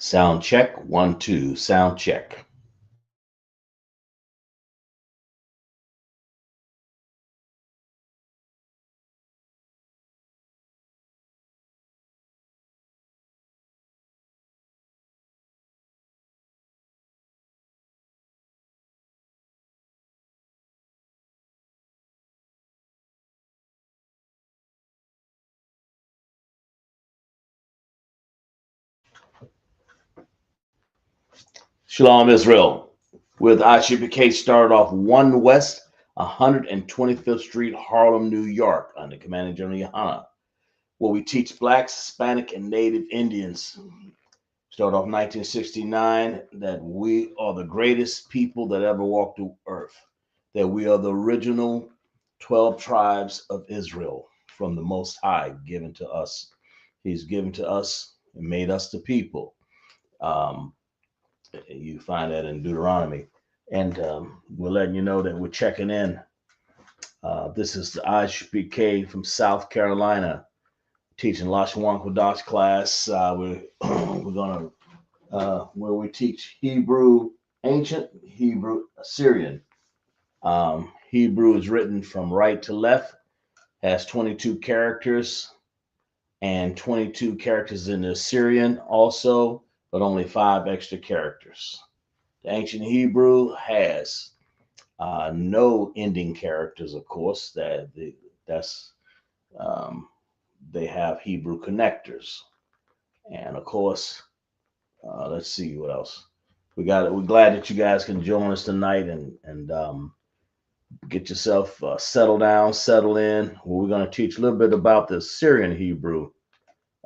Sound check, 1, 2, sound check. Shalom Israel. With ISUPK started off 1 West 125th Street, Harlem, New York, under Commanding General Yahanna, where we teach Blacks, Hispanic, and Native Indians. Started off 1969 that we are the greatest people that ever walked the earth, that we are the original 12 tribes of Israel from the Most High given to us. He's given to us and made us the people. Um, you find that in Deuteronomy. And we're letting you know that we're checking in. This is the ISUPK from South Carolina, teaching Lashawan Qadash class. We're gonna where we teach Hebrew, ancient Hebrew, Assyrian. Hebrew is written from right to left, has 22 characters, and 22 characters in the Assyrian also, but only 5 extra characters. The ancient Hebrew has no ending characters, of course. That's um, they have Hebrew connectors, and of course, let's see what else we got. We're glad that you guys can join us tonight and get yourself settled down, settle in. We're going to teach a little bit about the Assyrian Hebrew.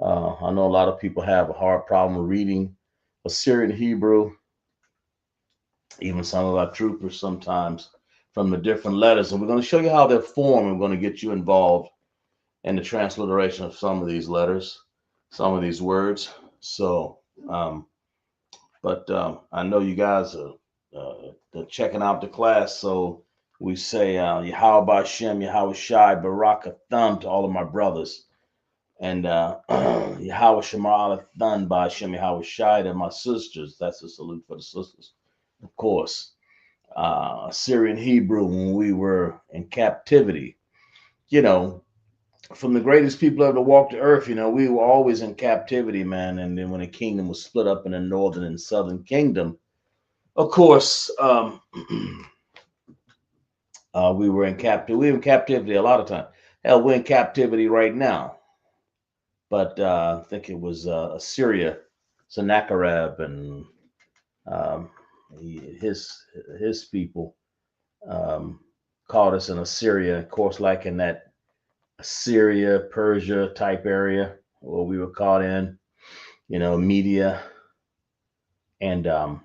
I know a lot of people have a hard problem reading Assyrian Hebrew. Even some of our troopers sometimes from the different letters. And we're going to show you how they're formed. We're going to get you involved in the transliteration of some of these letters, some of these words. So, I know you guys are checking out the class. So we say, Yahweh Shem, Yahweh Shai, Barak Thumb to all of my brothers. And Yahweh Shema Thun by Shem Yahweh Shai to my sisters. That's a salute for the sisters, of course. Assyrian Hebrew when we were in captivity. You know, from the greatest people ever to walk the earth, we were always in captivity, man. And then when the kingdom was split up in the northern and southern kingdom, of course, we were in captivity. We were in captivity a lot of time. Hell, we're in captivity right now. But I think it was Assyria, Sennacherib, and um, his people called us in Assyria, of course, like in that Assyria, Persia type area where we were caught in, Media and and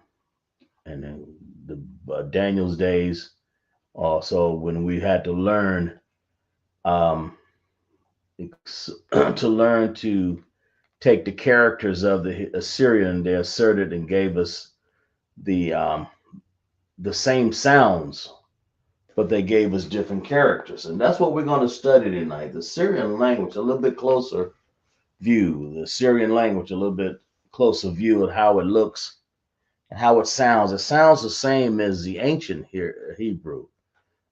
then the Daniel's days. Also, when we had to learn um, to learn to take the characters of the Assyrian, they asserted and gave us the um, the same sounds, but they gave us different characters. And that's what we're going to study tonight. The Syrian language, a little bit closer view, the Syrian language, a little bit closer view of how it looks and how it sounds. It sounds the same as the ancient Hebrew.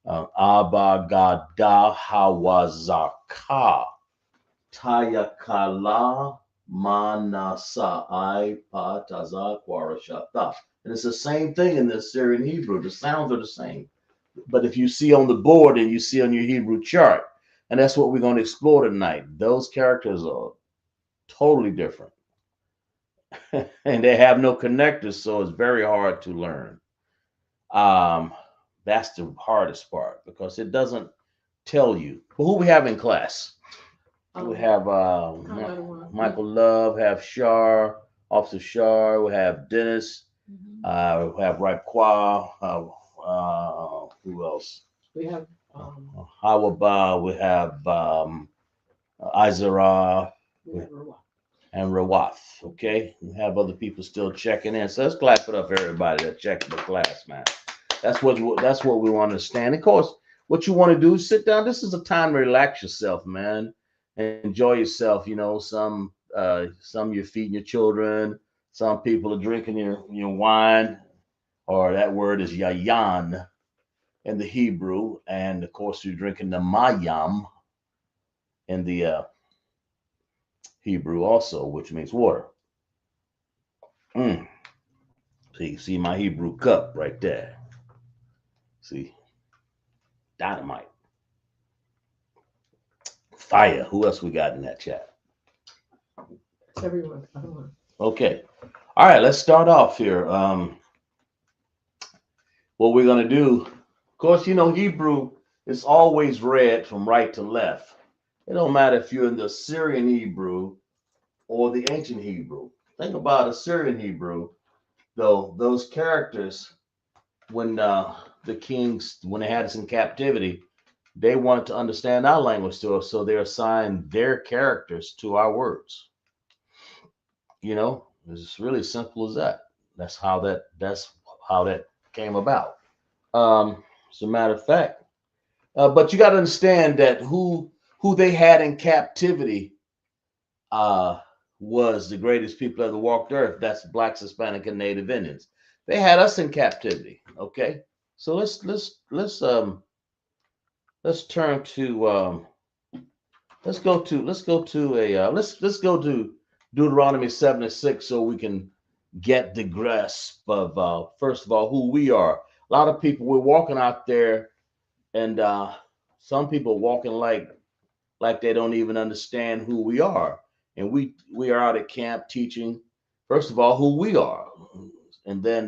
Abba Gada Hawazaka Tayakala Manasai Pataza Kwarashata. And it's the same thing in the Syrian Hebrew. The sounds are the same. But if you see on the board and you see on your Hebrew chart, and that's what we're going to explore tonight, those characters are totally different. And they have no connectors, so it's very hard to learn. Um, that's the hardest part because it doesn't tell you. Well, who we have in class? We have Michael Love, have Shar, Officer Shar, we have Dennis, we have Raquel, who else? We have Hawaba, we have Izara, and Rawath. Okay, we have other people still checking in. So let's clap it up for everybody that checked the class, man. That's what we want to understand. Of course, what you want to do is sit down. This is a time to relax yourself, man. Enjoy yourself. Some you're feeding your children, Some people are drinking your wine, or that word is yayan in the Hebrew, and of course you're drinking the mayam in the Hebrew also, which means water. Mm. See my Hebrew cup right there. See, dynamite, fire. Who else we got in that chat? It's everyone. Okay, all right. Let's start off here. What we're gonna do, of course, Hebrew is always read from right to left. It don't matter if you're in the Assyrian Hebrew or the ancient Hebrew. Think about Assyrian Hebrew, though. Those characters, when the kings, when they had us in captivity, they wanted to understand our language to us, so they assigned their characters to our words. It's really simple as that. That's how that came about. As a matter of fact, but you got to understand that who they had in captivity uh, was the greatest people that walked the earth. That's blacks, Hispanic, and Native Indians. They had us in captivity. Okay, so let's turn to let's go to Deuteronomy 7:6 so we can get the grasp of first of all who we are. A lot of people we're walking out there, and some people walking like they don't even understand who we are. And we are out at camp teaching, first of all, who we are, and then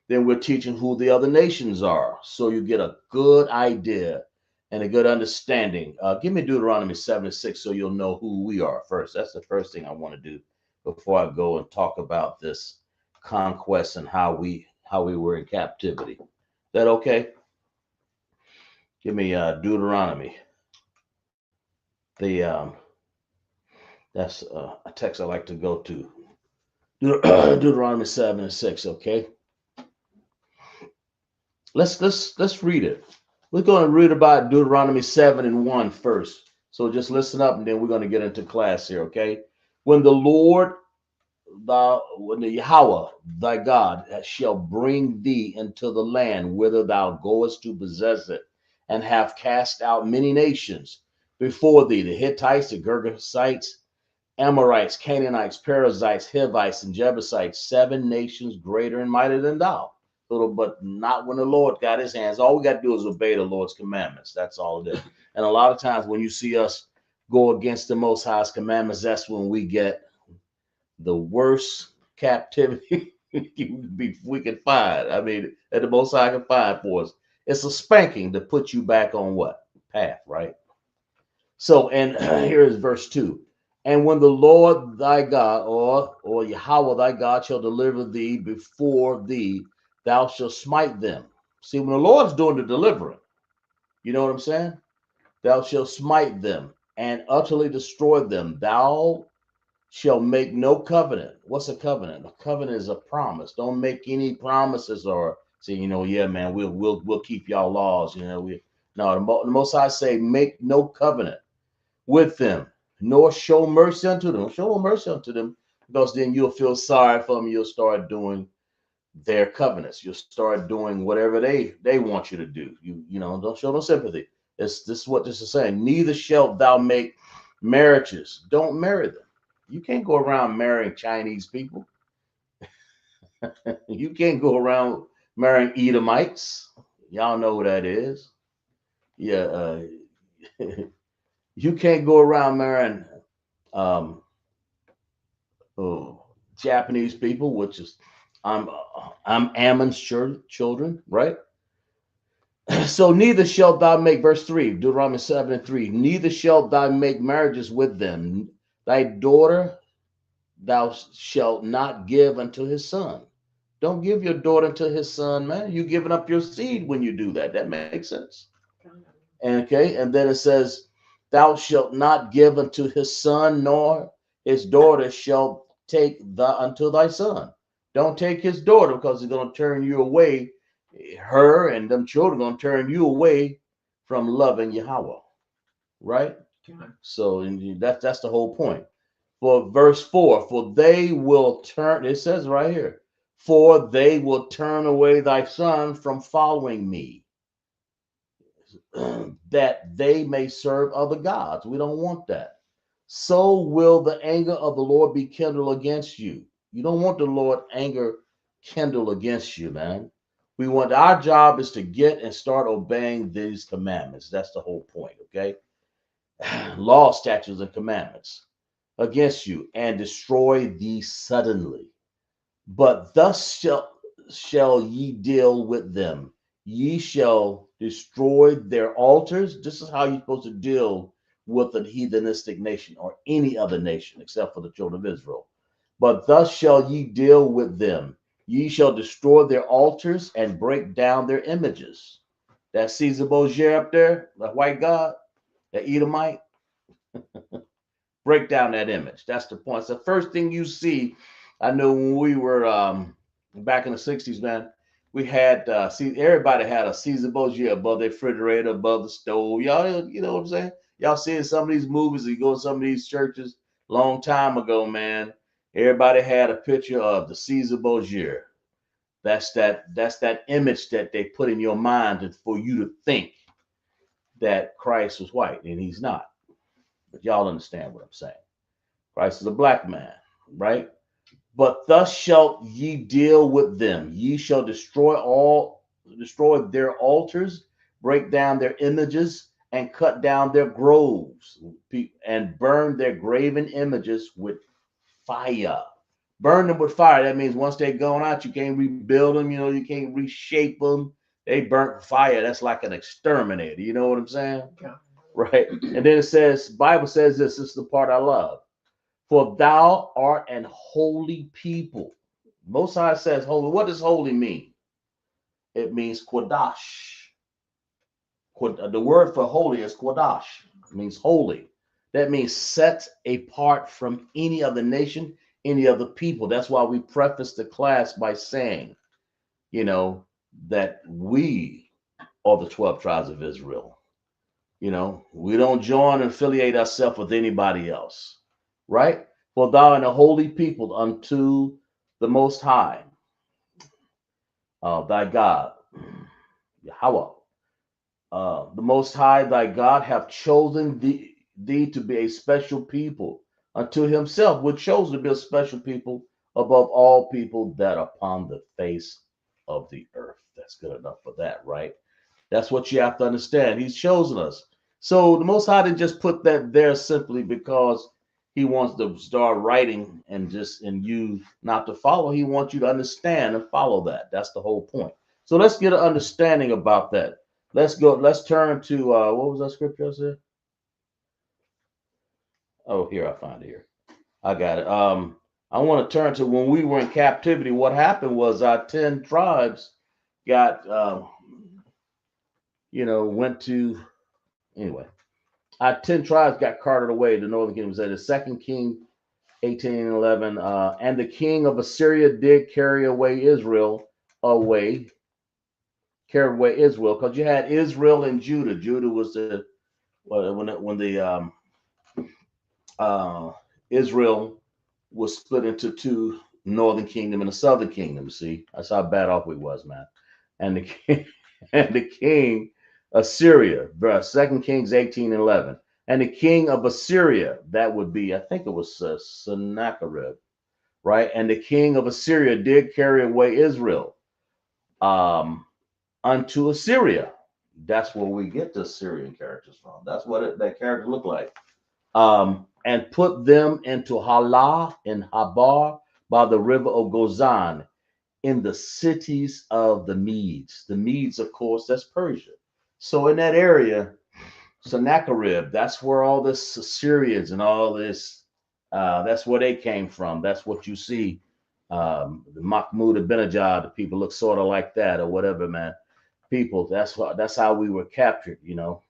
we're teaching who the other nations are, so you get a good idea and a good understanding. Give me Deuteronomy 7:6 so you'll know who we are first. That's the first thing I want to do before I go and talk about this conquest and how we were in captivity. Is that okay? Give me Deuteronomy. The That's a text I like to go to. Deuteronomy 7:6. Okay, let's read it. We're going to read about Deuteronomy 7:1 first. So just listen up, and then we're going to get into class here. Okay, when the Lord, when the Yahweh, thy God, shall bring thee into the land whither thou goest to possess it, and have cast out many nations before thee, the Hittites, the Girgashites, Amorites, Canaanites, Perizzites, Hivites, and Jebusites, 7 nations greater and mightier than thou. But not when the Lord got his hands. All we got to do is obey the Lord's commandments. That's all it is. And a lot of times when you see us go against the Most High's commandments, that's when we get the worst captivity we can find. I mean, that the Most High can find for us. It's a spanking to put you back on what? Path, right? So, and here is verse 2. And when the Lord thy God, or Yahweh thy God, shall deliver thee before thee, thou shalt smite them. See, when the Lord's doing the delivering, you know what I'm saying? Thou shalt smite them and utterly destroy them. Thou shalt make no covenant. What's a covenant? A covenant is a promise. Don't make any promises or say, yeah, man, we'll keep y'all laws. No, the Most High say, make no covenant with them, nor show mercy unto them. Show no mercy unto them, because then you'll feel sorry for them. You'll start doing their covenants. You'll start doing whatever they want you to do. Don't show no sympathy. This is what this is saying. Neither shalt thou make marriages. Don't marry them. You can't go around marrying Chinese people. You can't go around marrying Edomites. Y'all know who that is. Yeah, you can't go around marrying um, oh, Japanese people, which is I'm Ammon's children, right? So neither shalt thou make, verse 3, Deuteronomy 7:3, neither shalt thou make marriages with them. Thy daughter thou shalt not give unto his son. Don't give your daughter to his son, man. You're giving up your seed when you do that. That makes sense. Okay, and then it says, thou shalt not give unto his son, nor his daughter shall take unto thy son. Don't take his daughter, because he's going to turn you away. Her and them children going to turn you away from loving Yahweh, right? So and that's the whole point. For verse 4, for they will turn, it says right here, for they will turn away thy son from following me, that they may serve other gods. We don't want that. So will the anger of the Lord be kindled against you. You don't want the Lord anger kindled against you, man. We want, our job is to get and start obeying these commandments. That's the whole point, okay? Law, statutes, and commandments against you, and destroy thee suddenly. But thus shall ye deal with them. Ye shall destroy their altars. This is how you're supposed to deal with a heathenistic nation or any other nation except for the children of Israel. But thus shall ye deal with them. Ye shall destroy their altars and break down their images. That Caesar Borgia up there, the white god, the Edomite, break down that image. That's the point. It's the first thing you see. I know when we were back in the 60s, man, we had see, everybody had a Caesar Borgia above their refrigerator, above the stove. Y'all, you know what I'm saying? Y'all seeing some of these movies, you go to some of these churches long time ago, man. Everybody had a picture of the Caesar Borgia. That's that image that they put in your mind for you to think that Christ was white, and he's not. But y'all understand what I'm saying. Christ is a black man, right? But thus shalt ye deal with them. Ye shall destroy their altars, break down their images, and cut down their groves, and burn their graven images with fire. Burn them with fire. That means once they're gone out, you can't rebuild them. You know, you can't reshape them. They burnt fire. That's like an exterminator. You know what I'm saying? Yeah. Right. And then it says, Bible says this is the part I love. For thou art an holy people. Most High says holy. What does holy mean? It means Qadash. The word for holy is Qadash. It means holy. That means set apart from any other nation, any other people. That's why we preface the class by saying, you know, that we are the 12 tribes of Israel. You know, we don't join and affiliate ourselves with anybody else, right? For thou art a holy people unto the Most High, thy God, Yahweh. The Most High, thy God, have chosen thee to be a special people unto himself. We're chosen to be a special people above all people that are upon the face of the earth. That's good enough for that, right? That's what you have to understand. He's chosen us. So the Most High didn't just put that there simply because he wants to start writing and you not to follow. He wants you to understand and follow that. That's the whole point. So let's get an understanding about that. Let's go. Let's turn to what was that scripture I said? Oh, here I find it here. I got it. I want to turn to when we were in captivity. What happened was our 10 tribes got went to anyway. Our 10 tribes got carted away. The northern kingdom said the second king 18:11, and the king of Assyria did carry away Israel because you had Israel and Judah. Judah was the when the Israel was split into two, northern kingdom and a southern kingdom. See, that's how bad off we was, man. And the king, and the king Assyria, Second Kings 18:11, and the king of Assyria, that would be, I think it was Sennacherib, right? And the king of Assyria did carry away Israel um, unto Assyria. That's where we get the Assyrian characters from. That's what that character looked like. And put them into Halah and Habar by the river of Gozan in the cities of the Medes. The Medes, of course, that's Persia. So in that area, Sennacherib, that's where all this Assyrians and all this, that's where they came from. That's what you see. The Mahmud Ahmadinejad, the people look sort of like that or whatever, man. People, that's how we were captured, you know.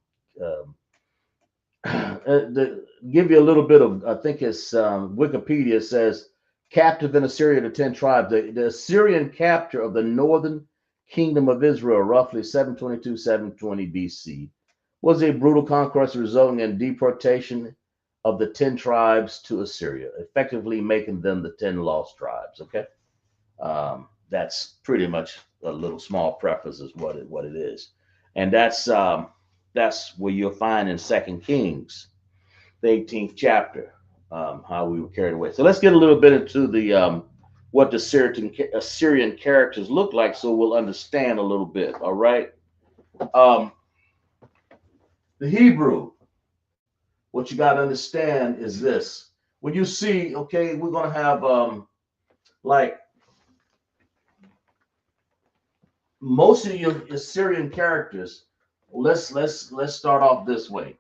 Give you a little bit of, I think it's Wikipedia says, captive in Assyria, the 10 tribes. The Assyrian capture of the northern kingdom of Israel, roughly 722, 720 BC, was a brutal conquest resulting in deportation of the 10 tribes to Assyria, effectively making them the 10 lost tribes. Okay, that's pretty much a little small preface is what it is, and that's where you'll find in Second Kings, the 18th chapter, how we were carried away. So let's get a little bit into the what the Assyrian characters look like, so we'll understand a little bit. All right, the Hebrew. What you got to understand is this: when you see, okay, we're gonna have like most of your Assyrian characters. Let's start off this way.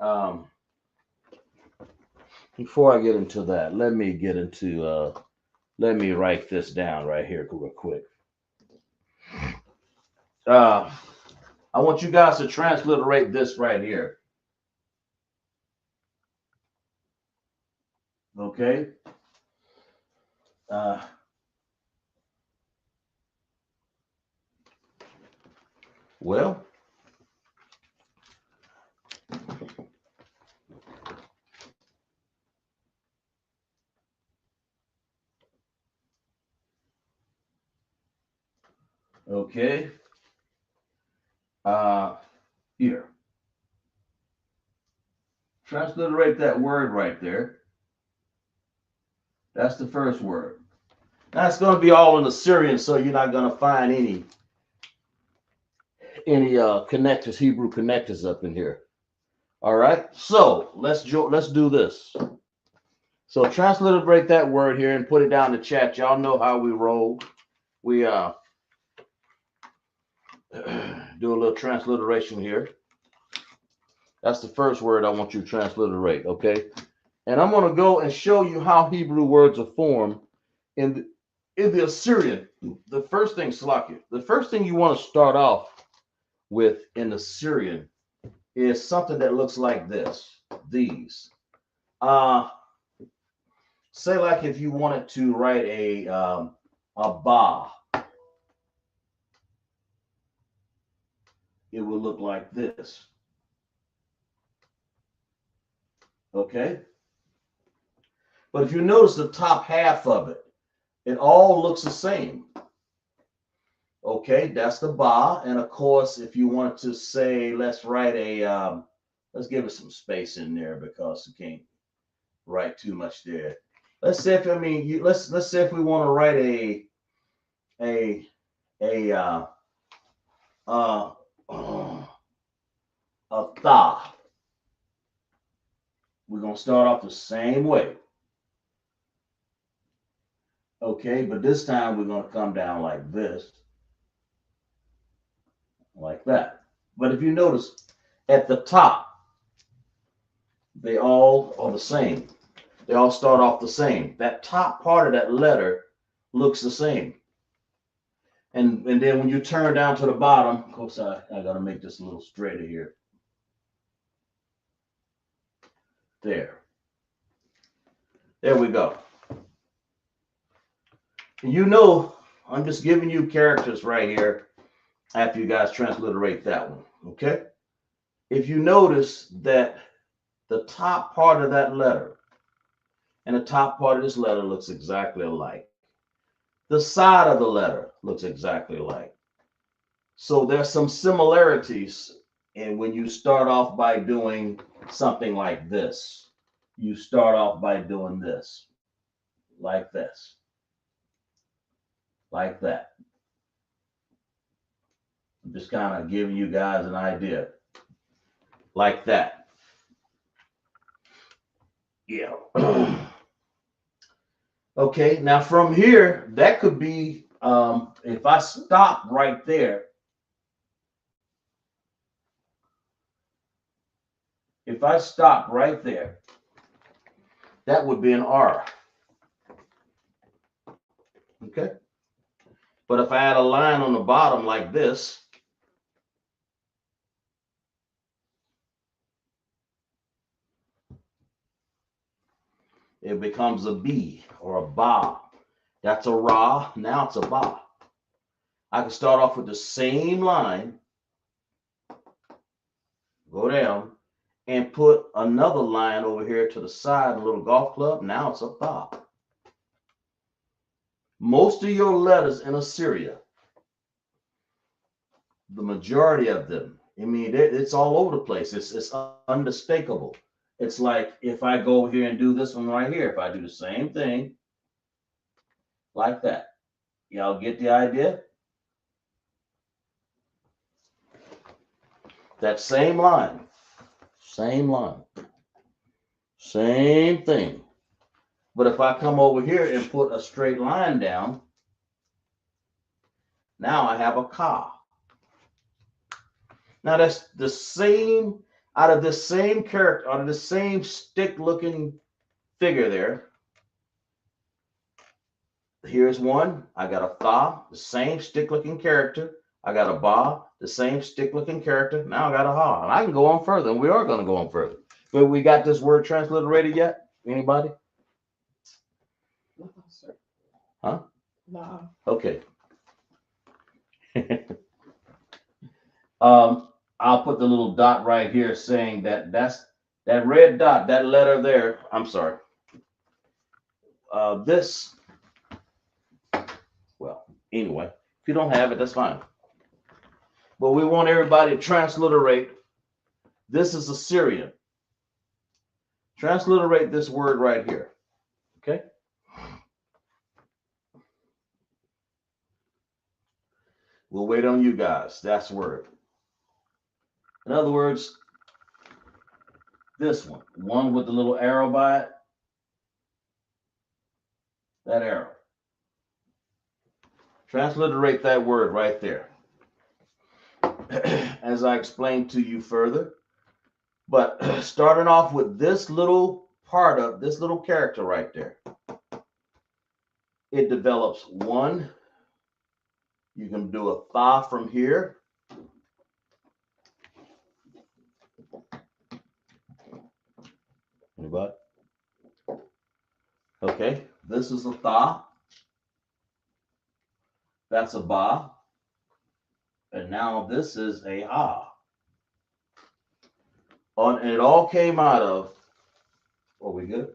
Um, Before I get into that, let me get into let me write this down right here real quick. I want you guys to transliterate this right here. Okay. Uh, well, okay. Uh, Here. Transliterate that word right there. That's the first word. That's going to be all in Assyrian, so you're not going to find any connectors, Hebrew connectors up in here. All right. So let's do this. So transliterate that word here and put it down in the chat. Y'all know how we roll. We do a little transliteration here. That's the first word I want you to transliterate, okay? And I'm going to go and show you how Hebrew words are formed in the Assyrian. The first thing, Slakia, the first thing you want to start off with in Assyrian is something that looks like this. These. Say like if you wanted to write a ba, it would look like this. Okay? But if you notice the top half of it, it all looks the same. Okay, that's the ba. And of course, if you wanted to say, let's write a, let's give it some space in there because you can't write too much there. Let's say if let's say if we want to write a uh, a tha. We're gonna start off the same way. Okay, but this time we're gonna come down like this, like that. But if you notice at the top, they all are the same. They all start off the same. That top part of that letter looks the same. And then when you turn down to the bottom, of course, I got to make this a little straighter here. There. There we go. And you know, I'm just giving you characters right here after you guys transliterate that one. Okay? If you notice that the top part of that letter and the top part of this letter looks exactly alike. The side of the letter looks exactly alike. So there's some similarities. And when you start off by doing something like this, you start off by doing this, like this, like that. I'm just kind of giving you guys an idea, like that. Yeah. Okay, now from here, that could be, if I stop right there, if I stop right there, that would be an R. Okay. But if I add a line on the bottom like this, it becomes a B or a ba. That's a ra. Now it's a ba. I can start off with the same line, go down, and put another line over here to the side, a little golf club, now it's a tha. Most of your letters in Assyria, the majority of them, I mean, it's all over the place. It's unmistakable. It's like if I go over here and do this one right here, if I do the same thing like that, y'all get the idea? That same line, same thing. But if I come over here and put a straight line down, now I have a ka. Now that's the same, out of the same character, out of the same stick-looking figure there. Here's one. I got a tha, the same stick-looking character. I got a ba, the same stick-looking character. Now I got a ha. And I can go on further, and we are going to go on further. But we got this word transliterated yet? Anybody? No, sir. Huh? No. Okay. I'll put the little dot right here saying that's that red dot, that letter there. I'm sorry. This, well, anyway, if you don't have it, that's fine. But we want everybody to transliterate. This is Assyrian. Transliterate this word right here. Okay? We'll wait on you guys. That's the word. In other words, this one with the little arrow by it, that arrow. Transliterate that word right there. As I explained to you further. But starting off with this little part of this little character right there, it develops one. You can do a tha from here. Anybody? Okay, this is a tha. That's a ba. And now this is a ha. And it all came out of, are we good?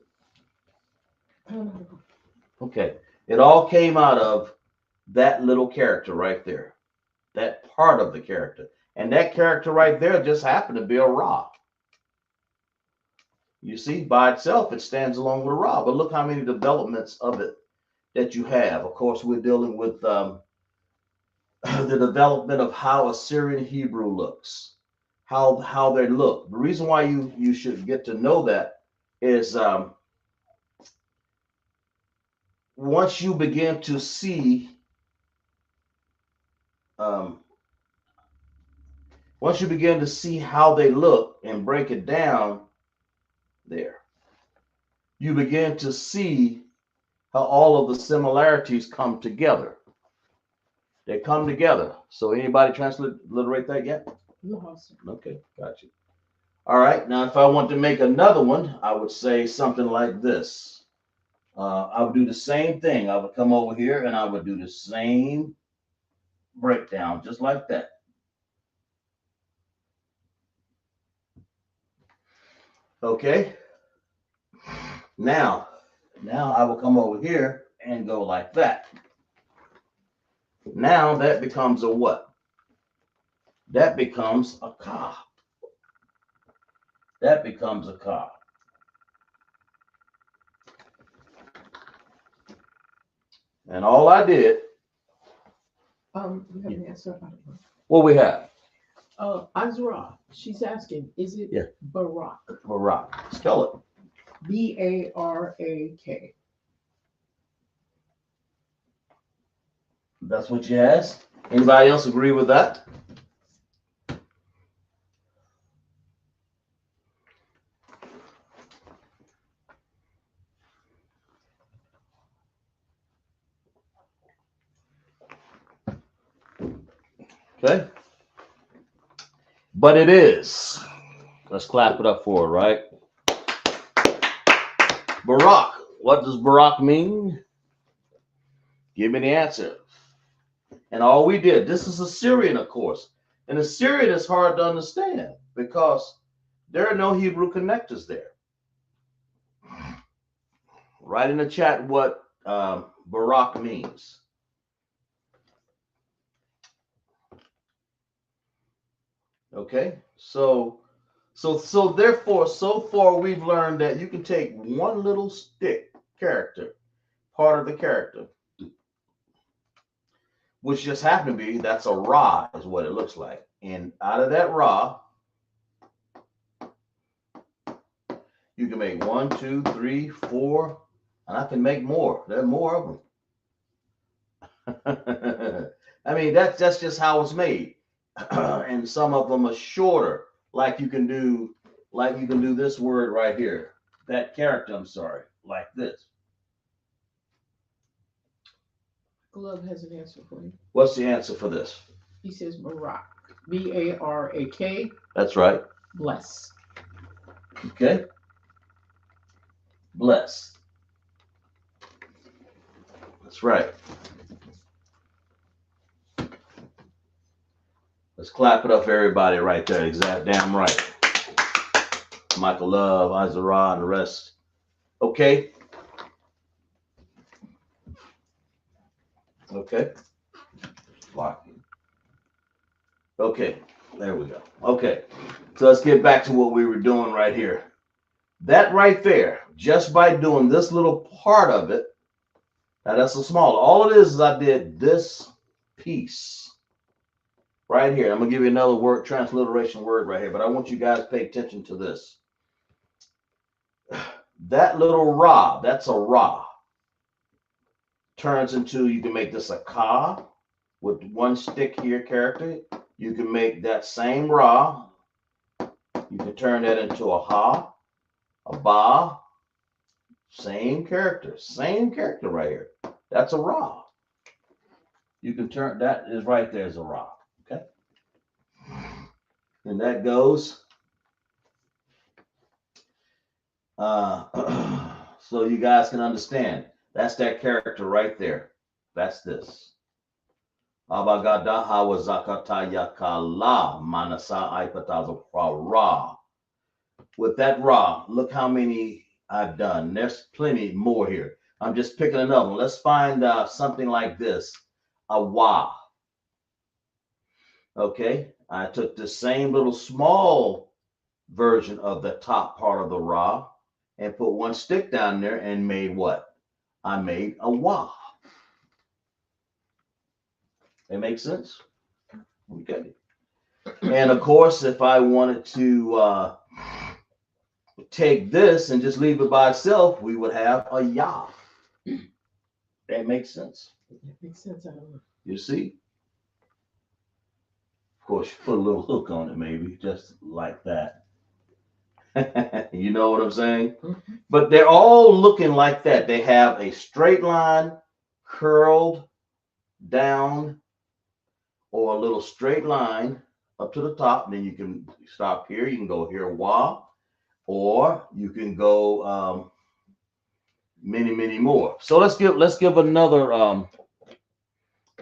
Okay, it all came out of that little character right there. That part of the character. And that character right there just happened to be a ra. You see, by itself, it stands along with a ra. But look how many developments of it that you have. Of course, we're dealing with the development of how Assyrian Hebrew looks, how they look. The reason why you should get to know that is once you begin to see once you begin to see how they look and break it down there, you begin to see how all of the similarities come together. They come together. So anybody transliterate that yet? No, sir. Okay, got you. All right, now if I want to make another one, I would say something like this. I would do the same thing. I would come over here and I would do the same breakdown, just like that. Okay. Now I will come over here and go like that. Now that becomes a what? That becomes a ka. That becomes a ka. And all I did. We have an answer about it. What we have? Azra, she's asking, is it Barak? Barak. Spell it. Barak. That's what you asked? Anybody else agree with that? Okay. But it is. Let's clap it up for it, right? Barak. What does Barak mean? Give me the answer. And all we did, this is Assyrian, of course. And Assyrian is hard to understand because There are no Hebrew connectors there. Write in the chat what Barak means. Okay, so therefore, so far we've learned that you can take one little stick character, part of the character, which just happened to be that's a ra, is what it looks like. And out of that ra, you can make 1, 2, 3, 4, and I can make more. There are more of them. I mean, that's just how it's made. And some of them are shorter, like you can do this word right here. That character, I'm sorry, like this. Glove has an answer for you. What's the answer for this? He says Barak. Barak. That's right. Bless. Okay. Bless. That's right. Let's clap it up for everybody right there. Exact damn right. Michael Love, Izara, and the rest. Okay. Okay. Okay. There we go. Okay. So let's get back to what we were doing right here. That right there, just by doing this little part of it, now that's a small. All it is I did this piece right here. I'm going to give you another word, transliteration word right here, but I want you guys to pay attention to this. That little ra, that's a ra, turns into, you can make this a ka with one stick here character. You can make that same ra, you can turn that into a ha, a ba, same character right here. That's a ra. You can turn, that is right there as a ra. Okay. And that goes, so you guys can understand. That's that character right there. That's this. Abagadaha wa zakatayakala manasa aipatazo ra. With that ra, look how many I've done. There's plenty more here. I'm just picking another one. Let's find something like this. A wa. Okay. I took the same little small version of the top part of the ra and put one stick down there and made what? I made a wa. That makes sense? Okay. And of course, if I wanted to take this and just leave it by itself, we would have a ya. That makes sense. That makes sense. I don't know. You see? Of course, you put a little hook on it, maybe, just like that. You know what I'm saying? Mm-hmm. But they're all looking like that. They have a straight line curled down or a little straight line up to the top. And then you can stop here. You can go here, wa, or you can go many more. So let's give another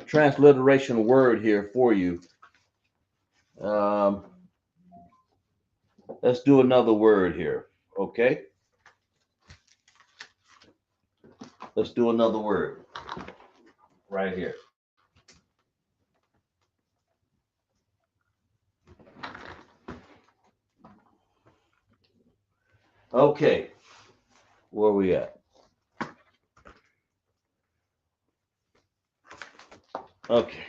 transliteration word here for you. Let's do another word here. Okay. Let's do another word right here. Okay. Where are we at? Okay.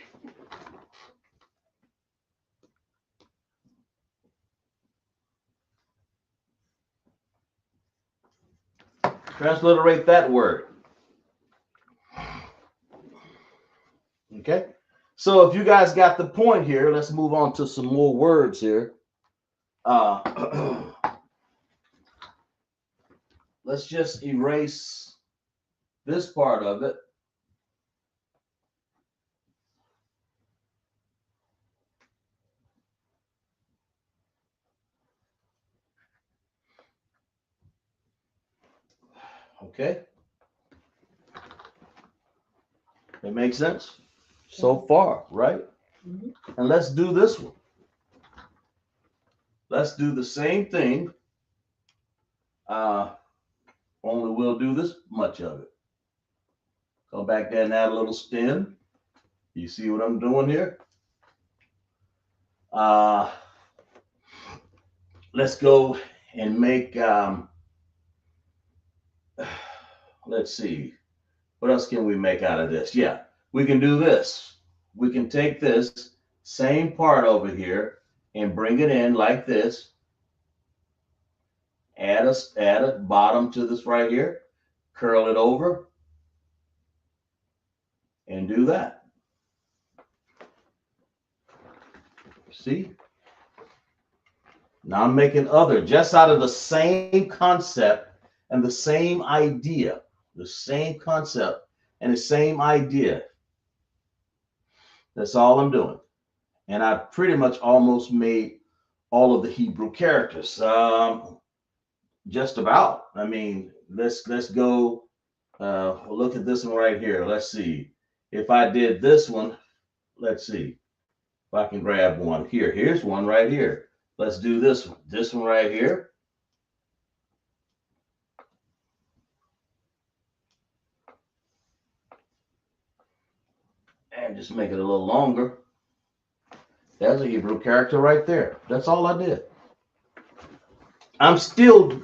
Transliterate that word. Okay. So if you guys got the point here, let's move on to some more words here. Let's just erase this part of it. Okay. It makes sense so far, right? Mm-hmm. And let's do this one. let's do the same thing. Only we'll do this much of it. Go back there and add a little stem. You see what I'm doing here? Let's go and make, let's see, what else can we make out of this? Yeah, we can do this. We can take this same part over here and bring it in like this. Add a bottom to this right here. Curl it over and do that. See? Now I'm making other, just out of the same concept and the same idea. The same concept and the same idea. That's all I'm doing. And I pretty much almost made all of the Hebrew characters. Just about. I mean, let's go look at this one right here. Let's see. If I did this one, let's see. If I can grab one here. Here's one right here. Let's do this one. This one right here. And just make it a little longer. There's a Hebrew character right there. That's all I did. I'm still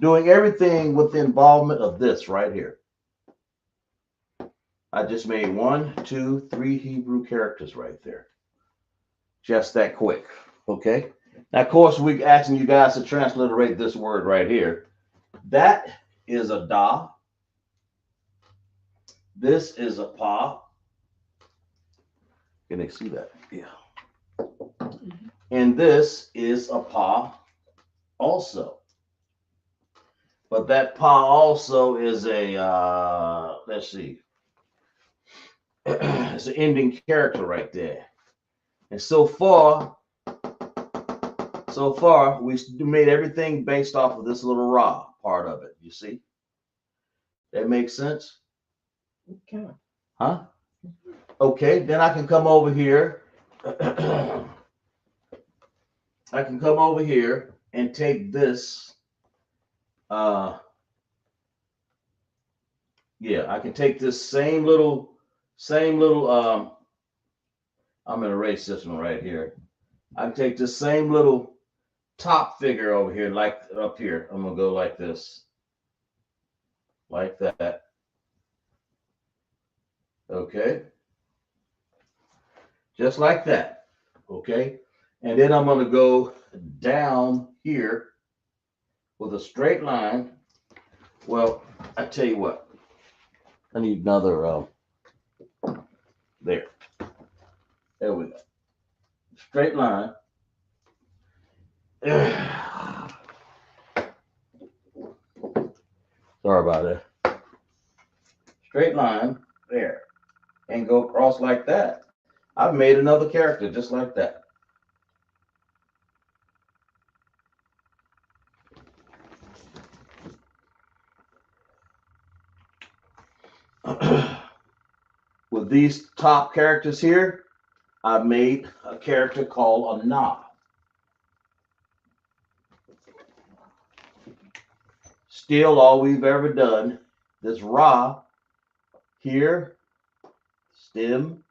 doing everything with the involvement of this right here. I just made 1, 2, 3 Hebrew characters right there. Just that quick. Okay. Now, of course, we're asking you guys to transliterate this word right here. That is a da. This is a pa. Can they see that? Yeah. And this is a pa also. But that pa also is a, let's see, it's an ending character right there. And so far, we made everything based off of this little ra part of it. You see? That makes sense? Okay. Huh? Okay, then I can come over here. I can come over here and take this. Yeah, I can take this same little, I'm gonna erase this one right here. I can take this same little top figure over here, like up here. I'm gonna go like this. Like that. Okay. Just like that. Okay. And then I'm going to go down here with a straight line. Well, I tell you what, I need another, there. There we go. Straight line. Sorry about that. Straight line there. And go across like that. I've made another character just like that. With these top characters here, I've made a character called a na. Still, all we've ever done, this ra here, stem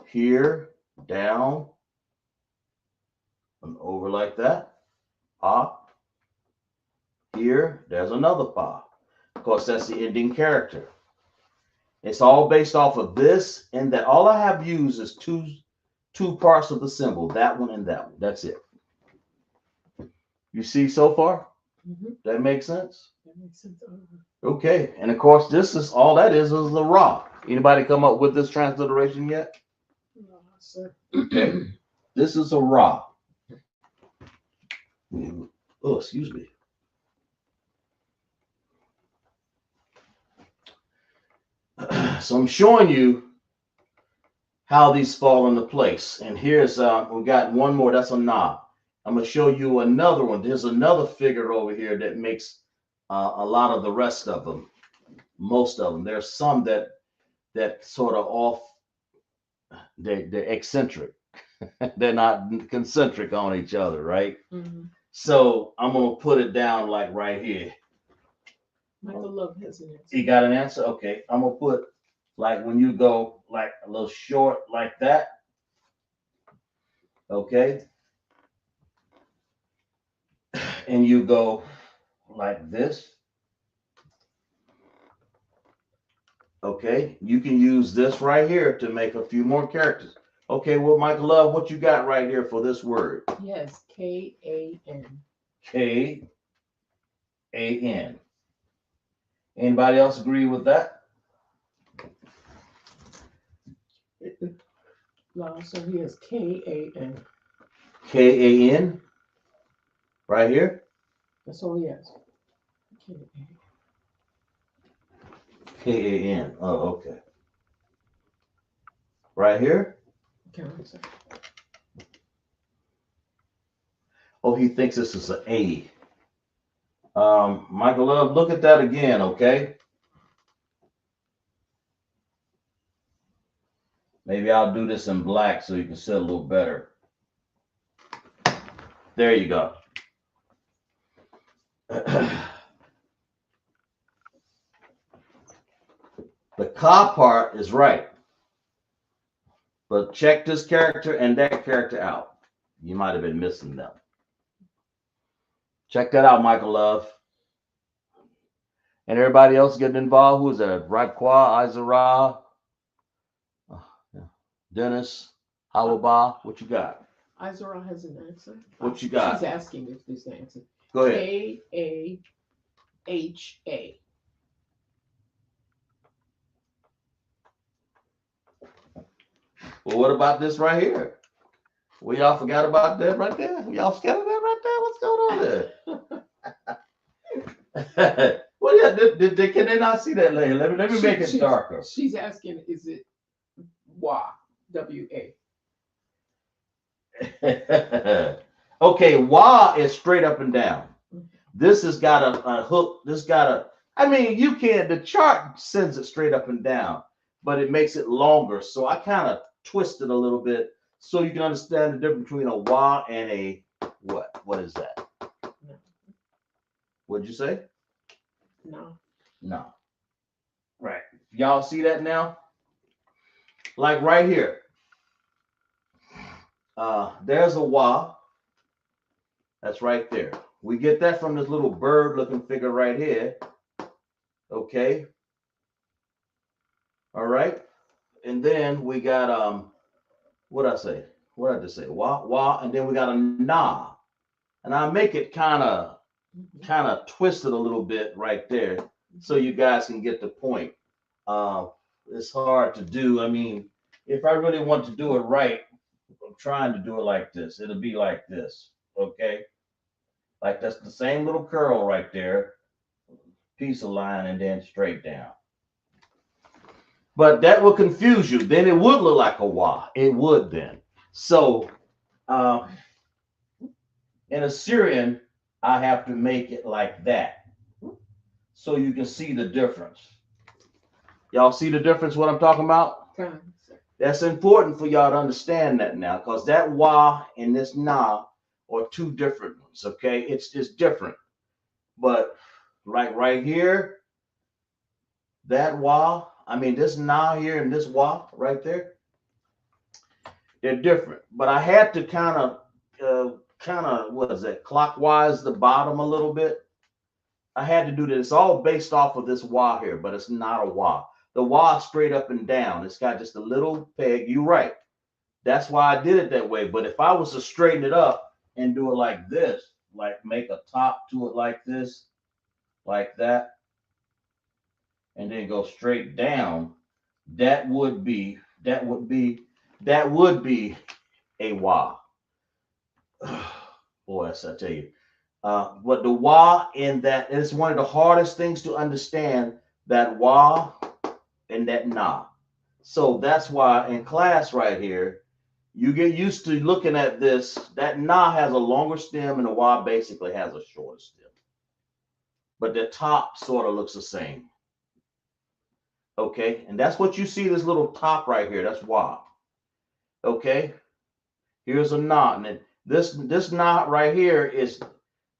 here, down, and over like that. Pa. Here, there's another pa. Of course, that's the ending character. It's all based off of this and that. All I have used is two parts of the symbol, that one and that one. That's it. You see so far? Mm-hmm. That makes sense? That makes sense. Okay. And of course, this is all that is the ra. Anybody come up with this transliteration yet? No, sir. Okay. This is a ra. Oh, excuse me. So I'm showing you how these fall into place. And here's, we got one more, that's a na. I'm gonna show you another one. There's another figure over here that makes a lot of the rest of them, most of them. There's some that sort of off, they're eccentric. They're not concentric on each other, right? Mm-hmm. So I'm gonna put it down like right here. Michael Love has an answer. You got an answer? Okay. I'm gonna put like when you go like a little short like that. Okay. And you go like this. Okay. You can use this right here to make a few more characters. Okay. Well, Michael Love, what you got right here for this word? Yes, K-A-N. K-A-N. Anybody else agree with that? No, so he has K-A-N. K-A-N. Right here. That's all he has. K-A-N. K-A-N. Oh, okay. Right here. Okay. Oh, he thinks this is an A. Michael Love, look at that again, okay? Maybe I'll do this in black so you can see a little better. There you go. The ka part is right. But check this character and that character out. You might have been missing them. Check that out, Michael Love. And everybody else getting involved? Who's that? Raquel, Izara, Dennis, Hawaba. What you got? Izara has an answer. What you got? She's asking if there's an answer. Go ahead. K-A-H-A. Well, what about this right here? We all forgot about that right there. We all forgot that right there. What's going on there? Well, yeah, can they not see that later? Let me make it darker. She's asking, is it W? W-A. Okay, wa is straight up and down. This has got a hook. This got a. I mean, you can. The chart sends it straight up and down, but it makes it longer. So I kind of twist it a little bit so you can understand the difference between a wa and a what? What is that? No. What'd you say? No. No. Right. Y'all see that now? Like right here. There's a wa. That's right there. We get that from this little bird looking figure right here. Okay. All right. And then we got what I say? What did I just say? Wa, and then we got a na. And I make it kind of twisted a little bit right there so you guys can get the point. It's hard to do. I mean, if I really want to do it right, I'm trying to do it like this. It'll be like this. Okay. Like that's the same little curl right there, piece of line, and then straight down. But that will confuse you. Then it would look like a wa. It would then. So in Assyrian, I have to make it like that so you can see the difference. Y'all see the difference what I'm talking about? That's important for y'all to understand that now, because that wa and this na are two different ones, okay? It's different. But like right here, that wa, I mean this na here and this wa right there, they're different. But I had to kind of what is that, clockwise the bottom a little bit. I had to do this. It's all based off of this wa here, but it's not a wa. The wa is straight up and down. It's got just a little peg. You're right. That's why I did it that way. But if I was to straighten it up and do it like this, like make a top to it like this, like that, and then go straight down, that would be a wa. Boy, I tell you. But the wa in that is one of the hardest things to understand, that wa and that na. So that's why in class right here, you get used to looking at this. That na has a longer stem and the wa basically has a shorter stem. But the top sort of looks the same. Okay, and that's what you see, this little top right here. That's wa. Okay, here's a knot, and this knot right here is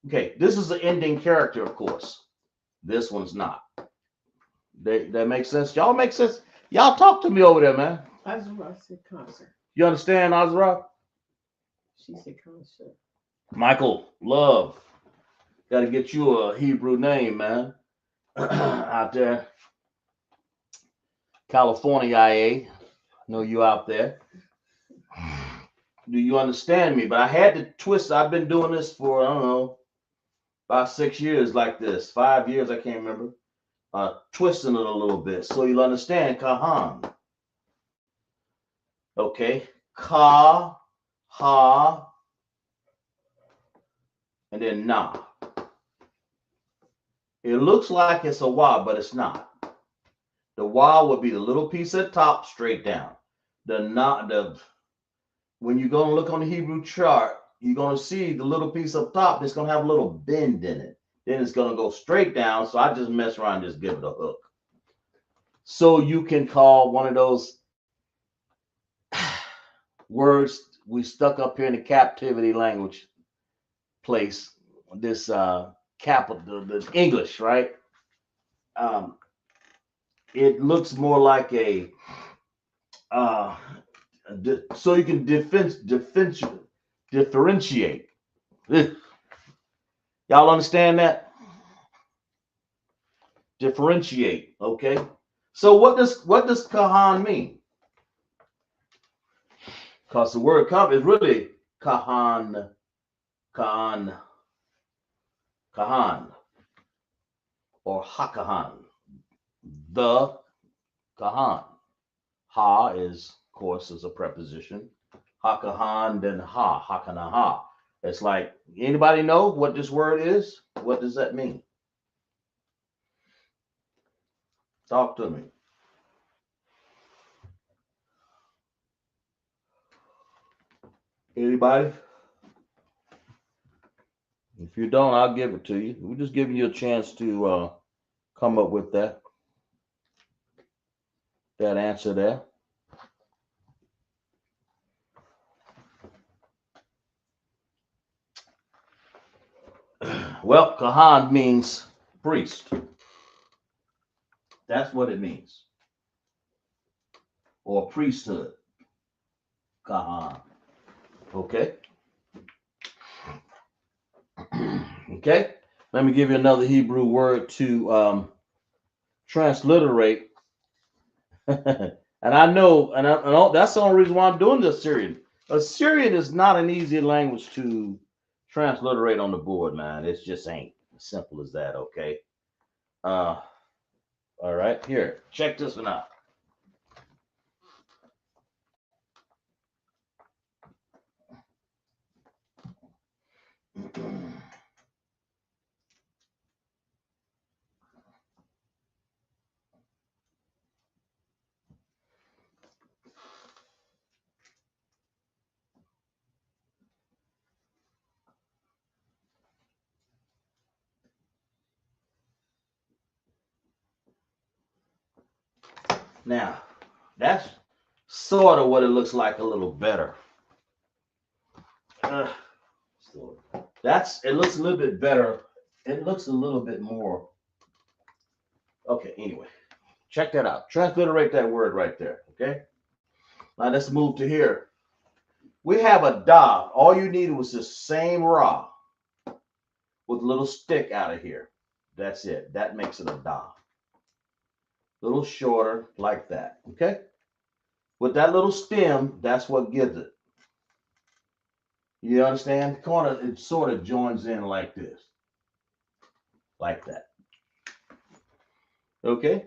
Okay, this is the ending character, of course. This one's not. That makes sense? Y'all make sense? Y'all talk to me over there, man. Azura said concert. You understand, Azra? She said concert. Michael, love. Got to get you a Hebrew name, man. Out there. California, IA. Know you out there. Do you understand me? But I had to twist. I've been doing this for, I don't know, about 6 years like this. 5 years, I can't remember. Twisting it a little bit. So you'll understand Kahan. Okay. Ka, ha, and then na. It looks like it's a wa, but it's not. The wa would be the little piece at the top straight down. When you're gonna look on the Hebrew chart, you're gonna see the little piece up top that's gonna have a little bend in it. Then it's gonna go straight down. So I just mess around and just give it a hook. So you can call one of those words we stuck up here in the captivity language place, this capital, the English, right? It looks more like a uh, so you can differentiate. Y'all understand that? Differentiate. Okay. So what does kahan mean? Because the word kahan is really kahan, kahan, kahan, or hakahan. The kahan. Ha is, of course, is a preposition. Hakahan, then ha, hakanaha. It's like, anybody know what this word is? What does that mean? Talk to me. Anybody? If you don't, I'll give it to you. We're just giving you a chance to come up with that answer there. Well, kahan means priest. That's what it means. Or priesthood. Kahan. Okay. Okay. Let me give you another Hebrew word to transliterate. And I know, that's the only reason why I'm doing this Assyrian. Assyrian is not an easy language to transliterate on the board, man. It just ain't as simple as that. Okay. All right. Here, check this one out. Now, that's sort of what it looks like a little better. Uh, it looks a little bit better. It looks a little bit more. Okay, anyway, check that out. Transliterate that word right there. Okay. Now let's move to here. We have a da. All you needed was the same ra with a little stick out of here. That's it. That makes it a da. A little shorter, like that. Okay. With that little stem, that's what gives it. You understand? It sort of joins in like this. Like that. Okay.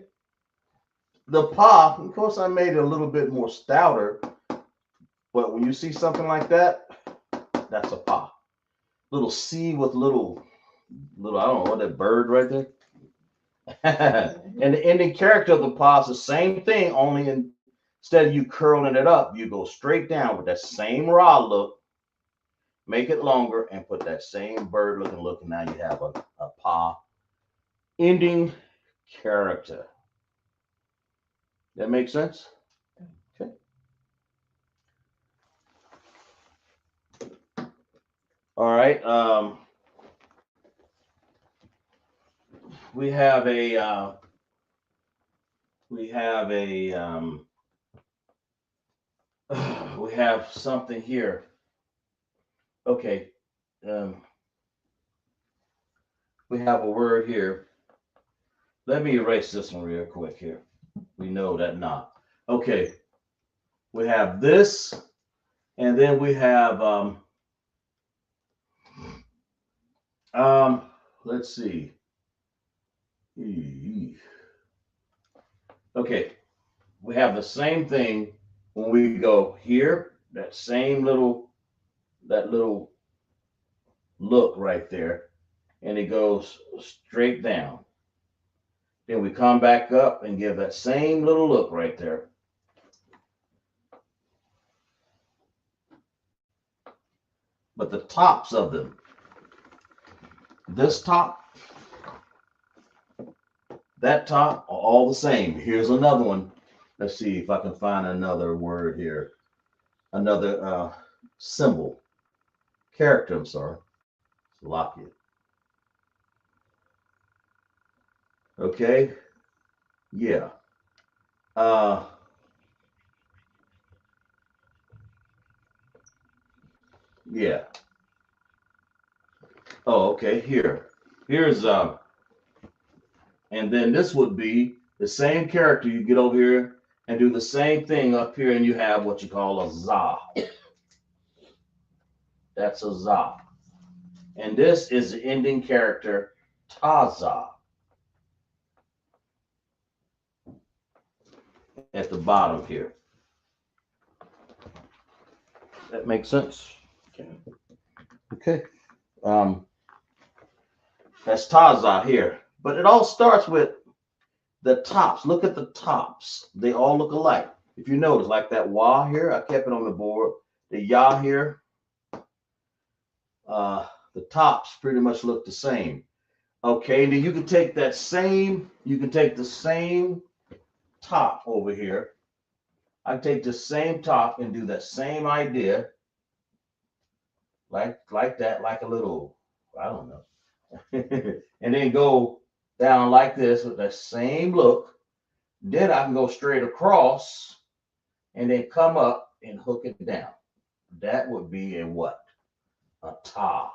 The pa, of course, I made it a little bit more stouter, but when you see something like that, that's a pa. Little C with little, I don't know what that bird right there. And the ending character of the pa is the same thing, only instead of you curling it up, you go straight down with that same raw look, make it longer, and put that same bird looking look, and now you have a pa ending character. That makes sense? Okay. All right. we have a we have a we have something here. Okay, um, we have a word here. Let me erase this one real quick here. We know that not. Okay, we have this, and then we have um let's see. Okay, we have the same thing when we go here. That little look right there, and it goes straight down. Then we come back up and give that same little look right there. But the tops of them, this top, that top, are all the same. Here's another one. Let's see if I can find another word here. Another symbol, character, I'm sorry. Lock it. Okay. Yeah. Uh, yeah. Oh, okay. Here's and then this would be the same character. You get over here and do the same thing up here, and you have what you call a za. That's a za. And this is the ending character taza at the bottom here. That makes sense. Okay. Okay. Um, that's taza here, but it all starts with the tops. Look at the tops. They all look alike. If you notice, like that wa here, I kept it on the board. The ya here, the tops pretty much look the same. Okay, then you can take that same, you can take the same top over here. I take the same top and do that same idea, like that, like a little, I don't know. And then go down like this with that same look. Then I can go straight across and then come up and hook it down. That would be a what? A ta.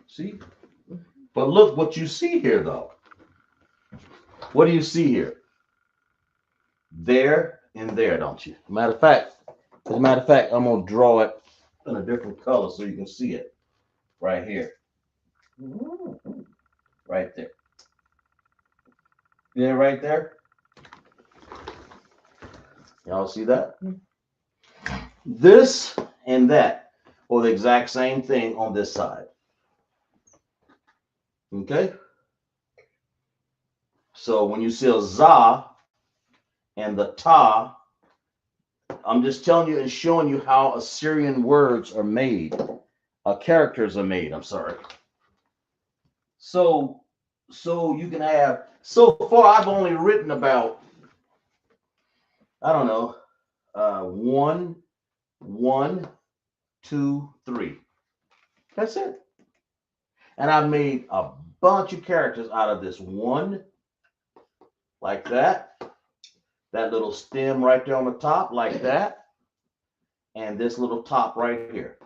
See? But look what you see here, though. What do you see here? There and there, don't you? As a matter of fact, I'm gonna draw it in a different color so you can see it right here, right there. Yeah, right there. Y'all see that? This and that are the exact same thing on this side. Okay. So when you see a za and the ta, I'm just telling you and showing you how Assyrian words are made, characters are made. I'm sorry. So, you can have. So far, I've only written about, I don't know, one, one, two, three. That's it. And I've made a bunch of characters out of this one, like that. That little stem right there on the top, like that, and this little top right here.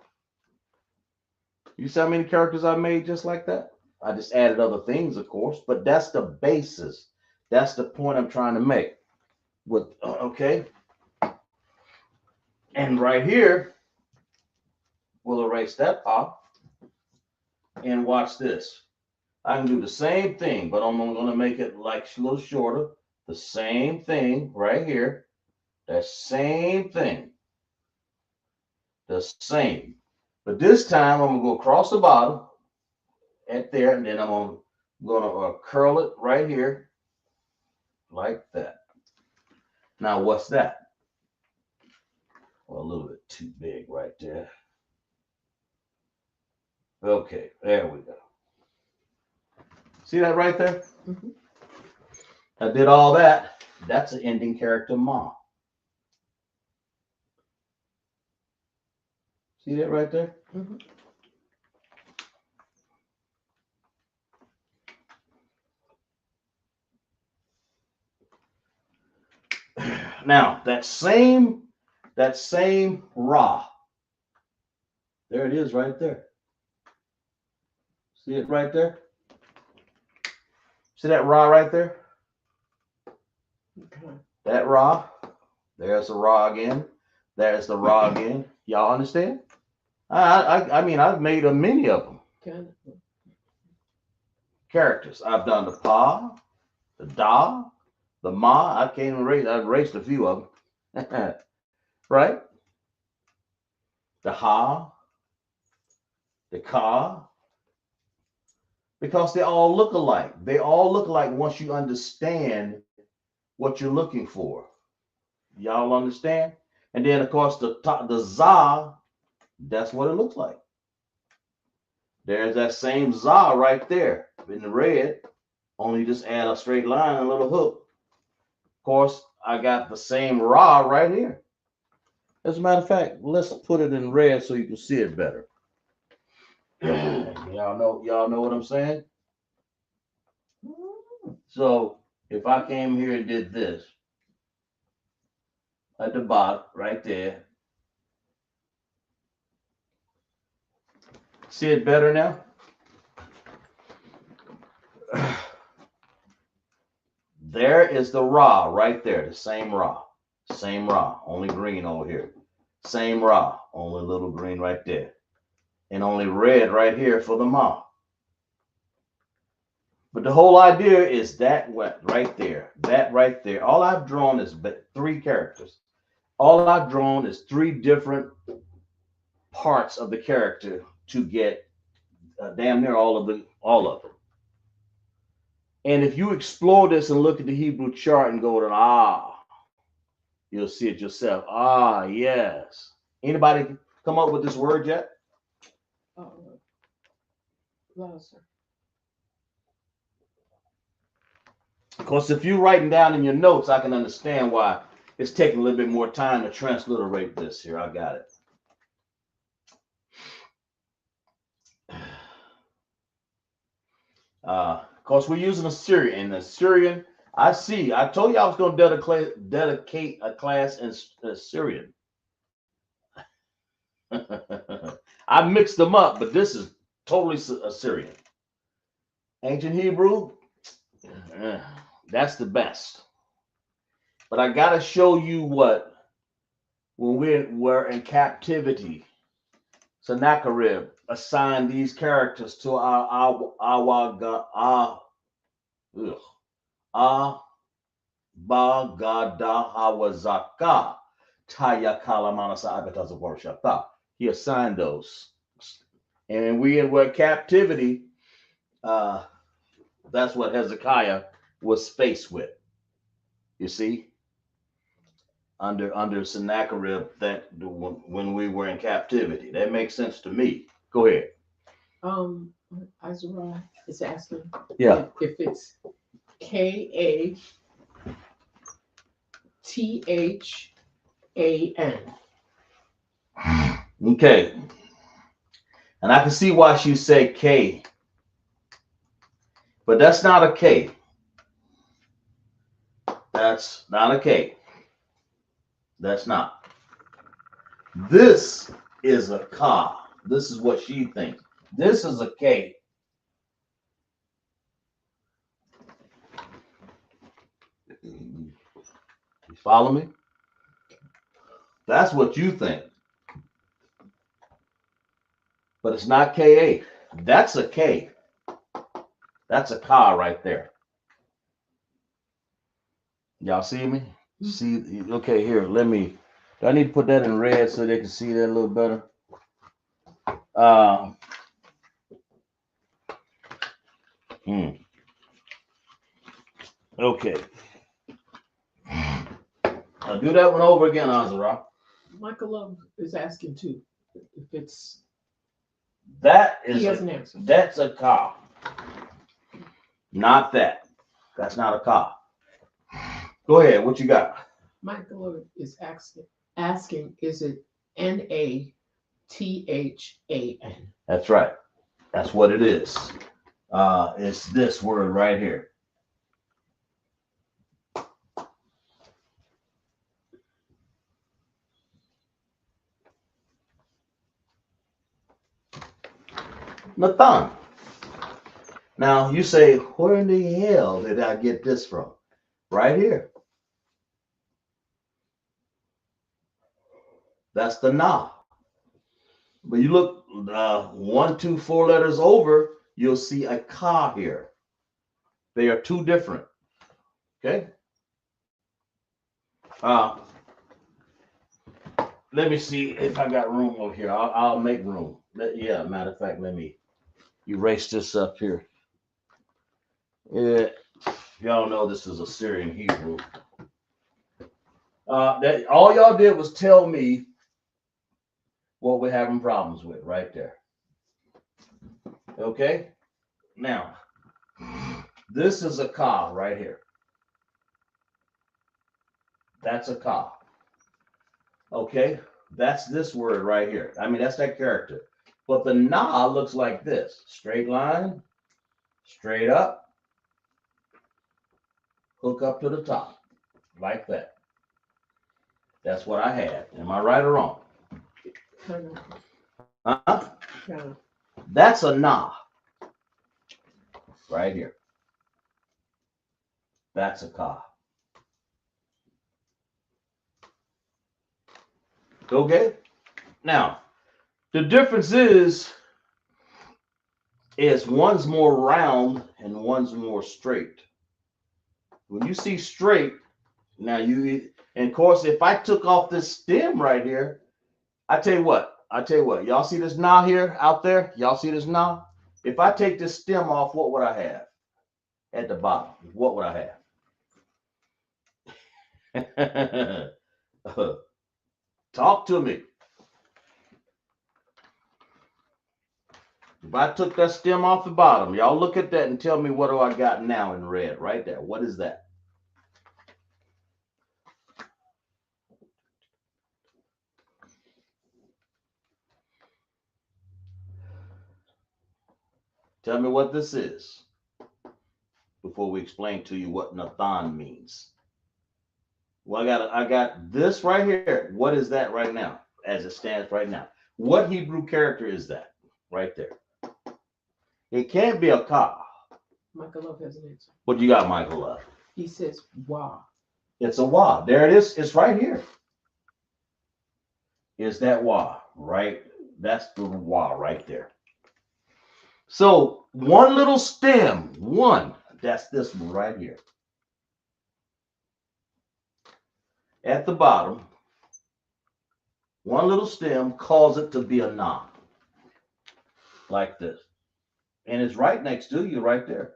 You see how many characters I made just like that? I just added other things, of course, but that's the basis. That's the point I'm trying to make. With okay, and right here, we'll erase that pop and watch this. I can do the same thing, but I'm going to make it like a little shorter. The same thing right here. The same thing. The same. But this time I'm going to go across the bottom at there, and then I'm going to curl it right here like that. Now what's that? Well, a little bit too big right there. Okay, there we go. See that right there? Mm-hmm. I did all that. That's an ending character ma. See that right there? Mm-hmm. Now that same Ra, there it is right there. See it right there? See that Ra right there? Okay. That Ra. There's the Ra again. There's the Ra again. Y'all understand? I mean, I've made a many of them. Okay. Characters. I've done the Pa, the Da, the Ma. I can't erase. I've erased a few of them. Right? The Ha, the Ka, because they all look alike. They all look alike once you understand what you're looking for. Y'all understand? And then, of course, the Za, that's what it looks like. There's that same Za right there in the red, only just add a straight line and a little hook. Of course, I got the same Ra right here. As a matter of fact, let's put it in red so you can see it better. Y'all know what I'm saying? So if I came here and did this at the bottom right there, see it better now? There is the Ra right there, the same Ra, only green over here. Same Ra, only a little green right there. And only red right here for the Ma. But the whole idea is that right there, that right there. All I've drawn is 3 characters. All I've drawn is 3 different parts of the character to get damn near all of them. And if you explore this and look at the Hebrew chart and go to you'll see it yourself. Yes. Anybody come up with this word yet? Lashawan. Of course, if you're writing down in your notes, I can understand why it's taking a little bit more time to transliterate this here. I got it. Of course, we're using Assyrian. And Assyrian, I told you I was going to dedicate a class in Assyrian. I mixed them up, but this is totally Assyrian. Ancient Hebrew, that's the best. But I got to show you when we're in captivity, Sennacherib assigned these characters to he assigned those. And we're in captivity. That's what Hezekiah was faced with. You see? Under Sennacherib, that when we were in captivity. That makes sense to me. Go ahead. Azura is asking if it's KATHAN. Okay. And I can see why she said K. But that's not a K. That's not a K. That's not. This is a Ka. This is what she thinks. This is a K. You follow me? That's what you think. But it's not KA. That's a K. That's a Ka right there. Y'all see me? See? Okay, here. Do I need to put that in red so they can see that a little better? Okay. I'll do that one over again, Azara. Michael is asking too if it's. He has an answer. That's a Ka. Not that. That's not a Ka. Go ahead. What you got? Michael is asking, is it NATHAN? That's right. That's what it is. It's this word right here. Nathan. Now you say, where in the hell did I get this from? Right here. That's the na. But you look 1, 2, 4 letters over, you'll see a ka here. They are two different. Okay. Uh, let me see if I got room over here. I'll make room. Yeah, matter of fact, let me erase this up here. Yeah, y'all know this is Assyrian Hebrew. That all y'all did was tell me what we're having problems with right there. Okay. Now, this is a ka right here. That's a ka. Okay. That's this word right here. I mean, that's that character. But the na looks like this: straight line, straight up, hook up to the top, like that. That's what I had. Am I right or wrong? Huh? That's a na right here. That's a ka. Okay. Now, the difference is one's more round and one's more straight. When you see straight, now and of course, if I took off this stem right here, I tell you what, y'all see this na here out there? Y'all see this na? If I take this stem off, what would I have at the bottom? What would I have? Talk to me. If I took that stem off the bottom, y'all look at that and tell me what do I got now in red right there. What is that? Tell me what this is before we explain to you what Nathan means. Well, I got this right here. What is that right now, as it stands right now? What Hebrew character is that right there? It can't be a ka. Michael Love has an answer. What you got, Michael Love? He says wa. It's a wa. There it is. It's right here. Is that wa, right? That's the wa right there. So one little stem, that's this one right here. At the bottom, one little stem causes it to be a na, like this. And it's right next to you right there.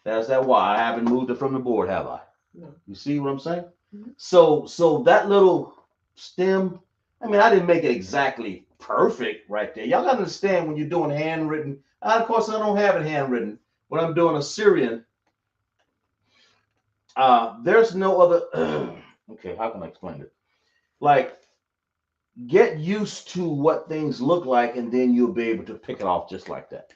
That's that why I haven't moved it from the board, have I? No. You see what I'm saying? Mm-hmm. So that little stem, I mean, I didn't make it exactly perfect right there. Y'all gotta understand when you're doing handwritten. Of course, I don't have it handwritten. When I'm doing Assyrian, there's no other. Okay, how can I explain it? Like, get used to what things look like, and then you'll be able to pick it off just like that.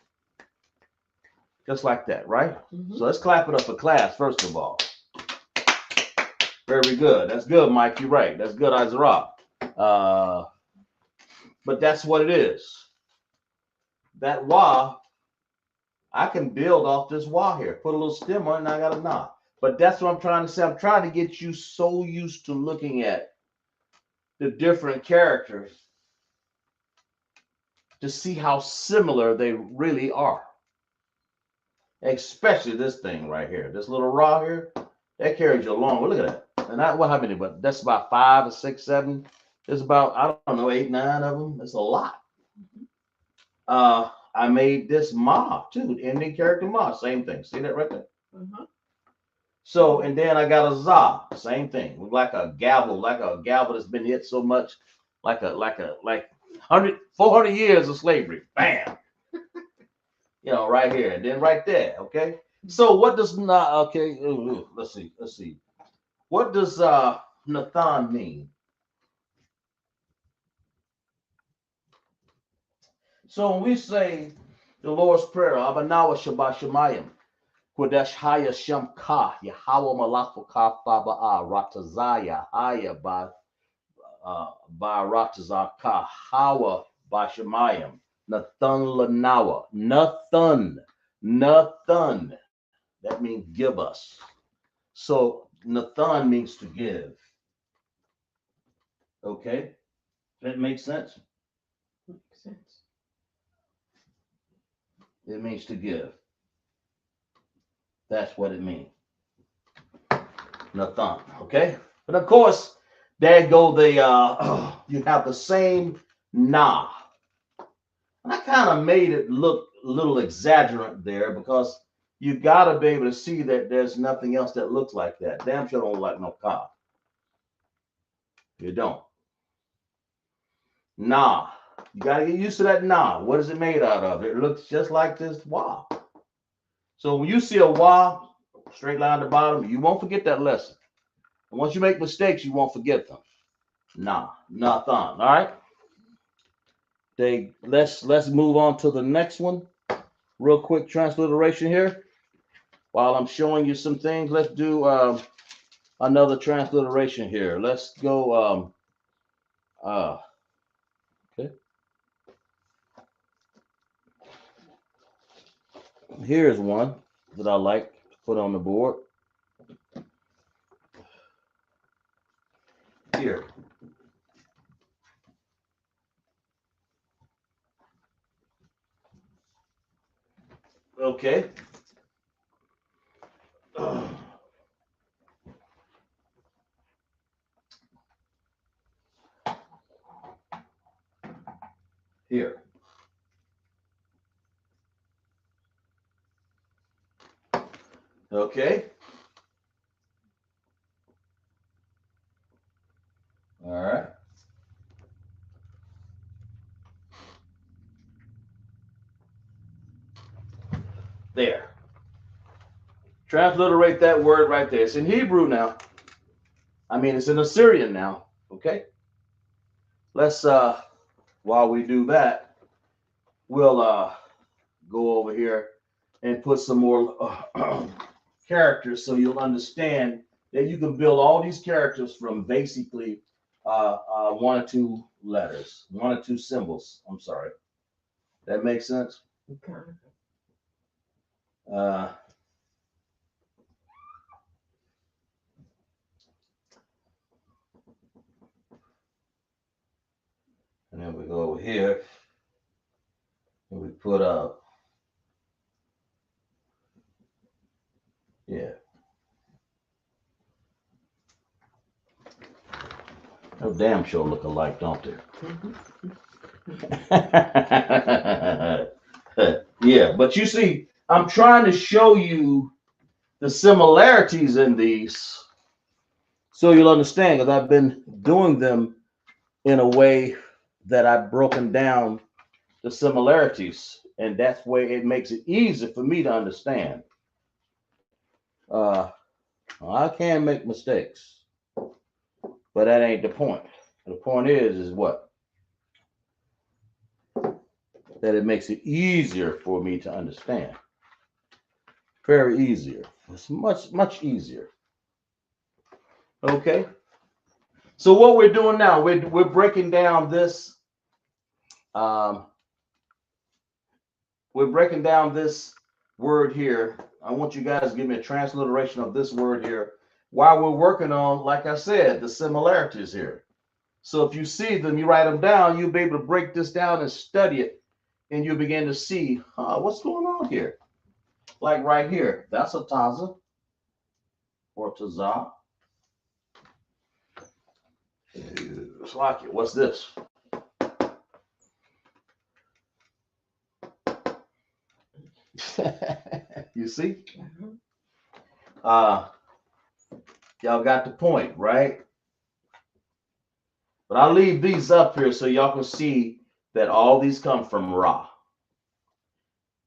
Just like that, right? Mm-hmm. So let's clap it up for class, first of all. Very good. That's good, Mike. You're right. That's good, Isra. But that's what it is. That wa, I can build off this wa here. Put a little stem on it, and I got a knot. But that's what I'm trying to say. I'm trying to get you so used to looking at the different characters to see how similar they really are. Especially this thing right here. This little raw here, that carries you along. Well, look at that. And how many? But that's about 5 or 6, 7. There's about, I don't know, 8, 9 of them. That's a lot. I made this ma too, ending character ma, same thing. See that right there? Mm-hmm. So, and then I got a za, same thing. Like a gavel that's been hit so much, like 400 years of slavery. Bam. Right here, and then right there. Okay. So what does let's see. What does Nathan mean? So when we say the Lord's Prayer, Abanawa Shabbat Shemayim, Qadash Haya Shem Ka, Yahweh Malachu Ka Faba'a, Ratazaya Haya Ba Ratazah Ka, Hawa Ba Shemayim, Nathan Lanawa. Nathan. Nathan. That means give us. So Nathan means to give. Okay? That makes sense? Makes sense. It means to give. That's what it means. Nathan. Okay? But of course, there go the you have the same na. And I kind of made it look a little exaggerant there because you got to be able to see that there's nothing else that looks like that. Damn sure don't like no car. You don't. Nah. You got to get used to that nah. What is it made out of? It looks just like this wah. So when you see a wah, straight line to the bottom, you won't forget that lesson. And once you make mistakes, you won't forget them. Nah. Nathan. All right. Let's move on to the next one. Real quick transliteration here. While I'm showing you some things, let's do another transliteration here. Let's go. Okay. Here's one that I like to put on the board. Here. Okay. Here. Okay. All right. There. Transliterate that word right there. It's in Hebrew now. I mean, it's in Assyrian now. Okay. Let's while we do that, we'll go over here and put some more characters so you'll understand that you can build all these characters from basically one or two letters, one or two symbols. I'm sorry. That makes sense? Okay. Uh, and then we go over here and we put yeah. Oh, damn sure look alike, don't they? Yeah, but you see, I'm trying to show you the similarities in these so you'll understand because I've been doing them in a way that I've broken down the similarities, and that's where it makes it easy for me to understand. Uh, I can make mistakes, but that ain't the point. The point is what? That it makes it easier for me to understand. Very easier. It's much easier. Okay. So what we're doing now, we're breaking down this. Um, we're breaking down this word here. I want you guys to give me a transliteration of this word here while we're working on, like I said, the similarities here. So if you see them, you write them down, you'll be able to break this down and study it, and you'll begin to see, what's going on here? Like right here, that's a taza or tazah. It's like it. What's this? You see? Uh, y'all got the point, right? But I'll leave these up here so y'all can see that all these come from Ra.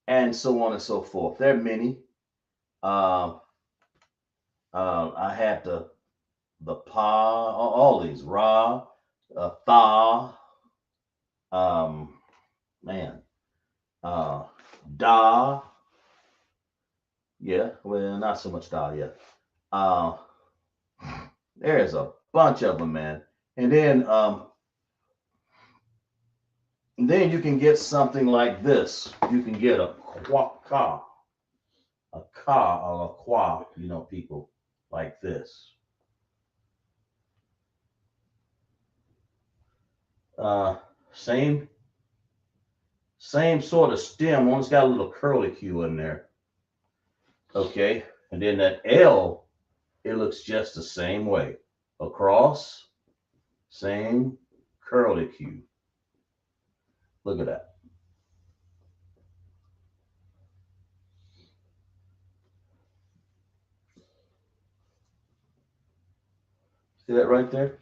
And so on and so forth. There are many. Uh, I had the Pa, all these Ra, Tha, man, uh, Da. Yeah, well, not so much Da yet. Uh, there's a bunch of them, man. And then And then you can get something like this. You can get a ka, or a qua, people like this. Uh, same sort of stem, only it's got a little curly Q in there. Okay, and then that L, it looks just the same way. Across, same curly Q. Look at that. See that right there?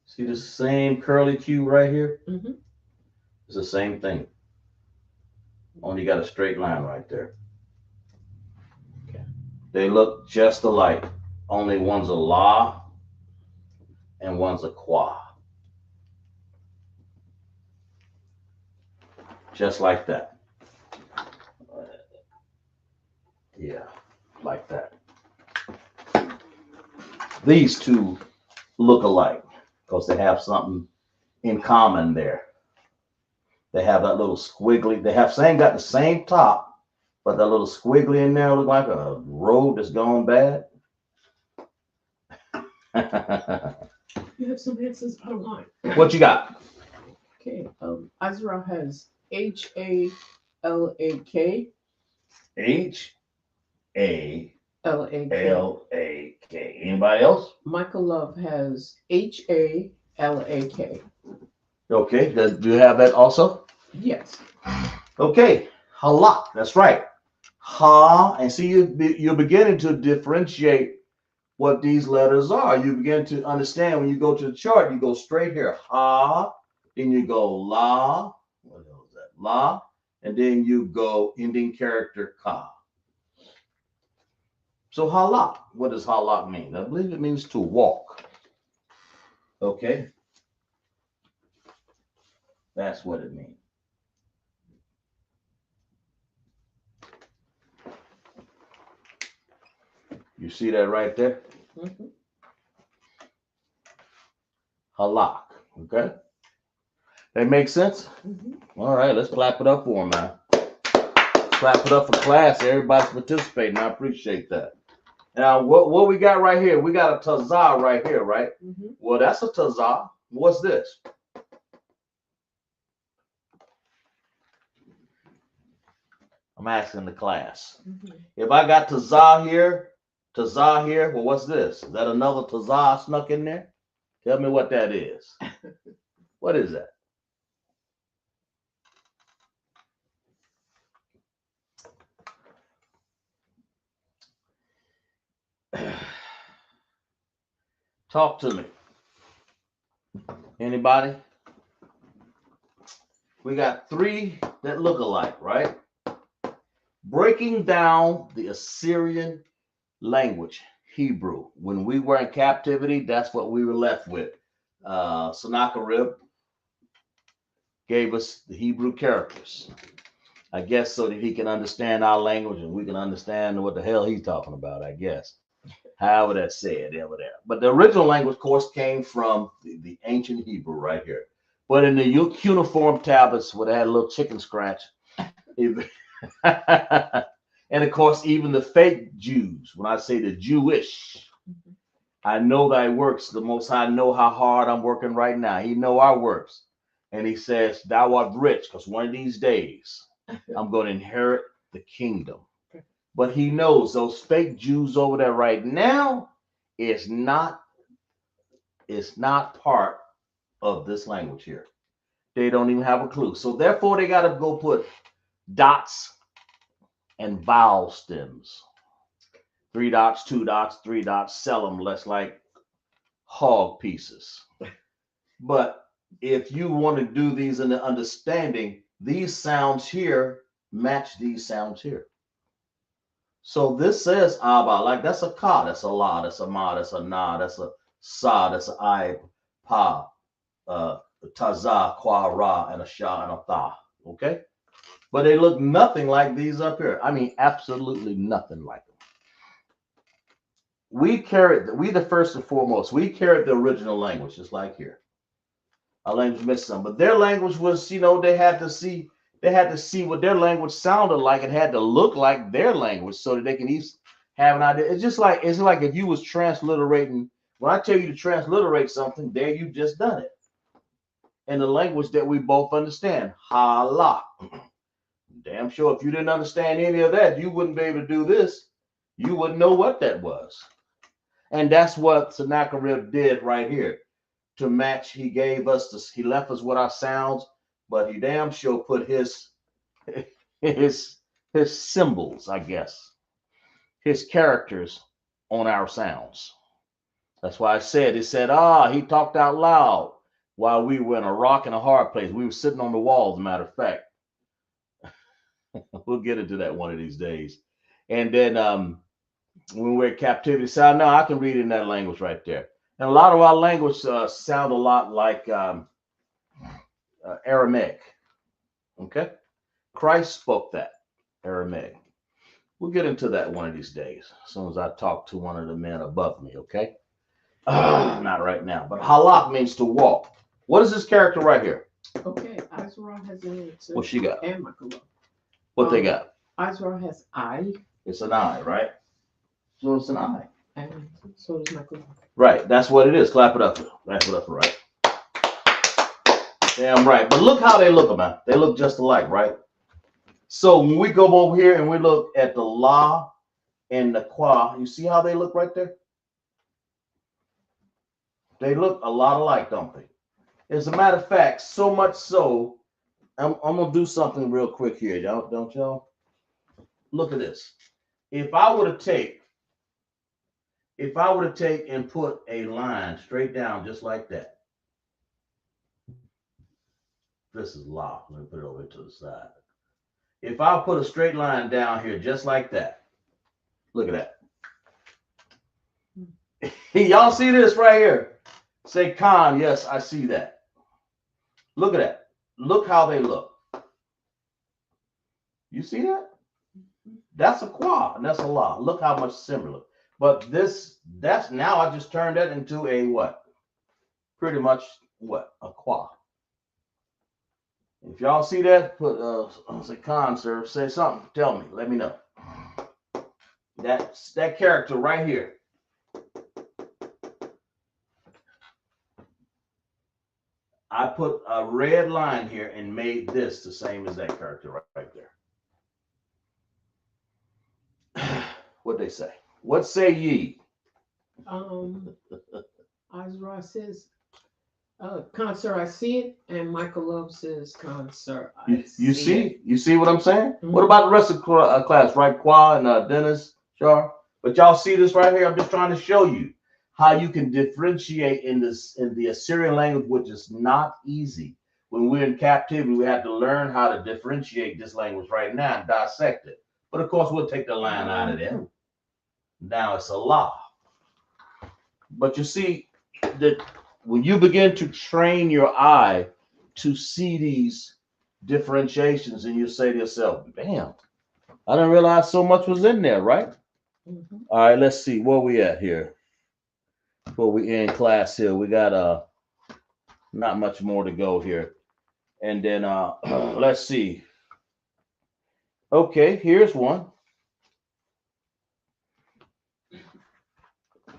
See the same curly Q right here? Mm-hmm. It's the same thing. Only got a straight line right there. Okay. They look just alike. Only one's a la and one's a qua. Just like that. Yeah, like that. These two look alike because they have something in common there. They have that little squiggly. They have got the same top, but that little squiggly in there look like a road that's gone bad. You have some answers out of line. What you got? Okay. Azra has HALAK. HALAK. LAK. Anybody else? Michael Love has HALAK. Okay. Do you have that also? Yes. Okay. Halak. That's right. Ha. And see, you're beginning to differentiate what these letters are. You begin to understand when you go to the chart, you go straight here. Ha. Then you go la. What else is that? La. And then you go ending character ka. So halak, what does halak mean? I believe it means to walk. Okay. That's what it means. You see that right there? Mm-hmm. Halak. Okay. That makes sense? Mm-hmm. All right, let's clap it up for him, man. Clap it up for class. Everybody's participating. I appreciate that. Now, what we got right here? We got a tazah right here, right? Mm-hmm. Well, that's a tazah. What's this? I'm asking the class. Mm-hmm. If I got tazah here, well, what's this? Is that another tazah snuck in there? Tell me what that is. What is that? Talk to me. Anybody? We got three that look alike, right? Breaking down the Assyrian language, Hebrew. When we were in captivity, that's what we were left with. Sennacherib gave us the Hebrew characters, I guess, so that he can understand our language and we can understand what the hell he's talking about, I guess. However that's said, over there. But the original language, of course, came from the ancient Hebrew right here. But in the cuneiform tablets, where they had a little chicken scratch, and of course, even the fake Jews, when I say the Jewish, Mm-hmm. I know thy works. The Most High know how hard I'm working right now. He know our works. And he says, thou art rich, because one of these days, I'm going to inherit the kingdom. But he knows those fake Jews over there right now is not part of this language here. They don't even have a clue. So therefore, they got to go put dots and vowel stems. 3 dots, 2 dots, 3 dots, sell them less like hog pieces. But if you want to do these in the understanding, these sounds here match these sounds here. So this says Abba, like that's a ka, that's a la, that's a ma, that's a na, that's a sa, that's a I, pa, taza, kwa, ra, and a sha, and a tha. Okay? But they look nothing like these up here. I mean, absolutely nothing like them. We the first and foremost, we carried the original language, just like here. Our language missed some, but their language was, they had to see what their language sounded like. It had to look like their language so that they can have an idea. It's like if you was transliterating. When I tell you to transliterate something, there you just done it in the language that we both understand. Halak. Damn sure if you didn't understand any of that, you wouldn't be able to do this. You wouldn't know what that was. And that's what Sennacherib did right here. To match, he gave us this, he left us with our sounds, but he damn sure put his his his symbols, I guess, his characters on our sounds. That's why it said, he talked out loud while we were in a rock and a hard place. We were sitting on the wall, as a matter of fact. We'll get into that one of these days. And then when we're in captivity, so now I can read in that language right there. And a lot of our language sound a lot like Aramaic. Okay, Christ spoke that Aramaic. We'll get into that one of these days, as soon as I talk to one of the men above me. Okay, not right now. But halak means to walk. What is this character right here? Okay, Azra has an answer. What she got? And Michael. What they got? Azra has I. It's an I, right? So it's an I. And so does Michael. Right, that's what it is. Clap it up. Clap it up, right? Damn right. But look how they look, man. They look just alike, right? So when we go over here and we look at the la and the qua, you see how they look right there? They look a lot alike, don't they? As a matter of fact, so much so, I'm gonna do something real quick here, y'all. Don't y'all? Look at this. If I were to take and put a line straight down just like that. This is la. Let me put it over to the side. If I put a straight line down here just like that, look at that. Y'all see this right here? Say Khan, yes, I see that. Look at that. Look how they look. You see that? That's a qua and that's a la. Look how much similar. But that's now I just turned that into a what? Pretty much what? A qua. If y'all see that, put say Khan, sir, say something. Tell me. Let me know. That's that character right here. I put a red line here and made this the same as that character right there. What they say? What say ye? Azra says, Con sir, I see it, and Michael Love says, Con sir, I You see it. see? You see what I'm saying? Mhm. What about the rest of the class, right? Qua and Dennis, Char. But y'all see this right here? I'm just trying to show you how you can differentiate in the Assyrian language, which is not easy. When we're in captivity, we have to learn how to differentiate this language right now and dissect it. But of course, we'll take the line out of there. Now it's a law. But you see that when you begin to train your eye to see these differentiations, and you say to yourself, "Damn, I didn't realize so much was in there," right? Mm-hmm. All right, let's see where we at here. Before we end class here, we got not much more to go here, and then let's see. Okay, here's one.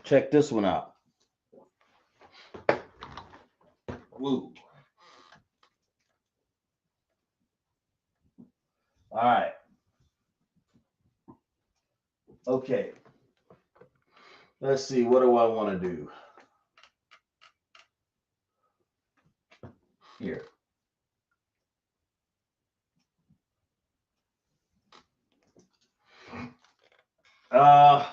Check this one out. Woo. All right. Okay. Let's see. What do I want to do here? Uh,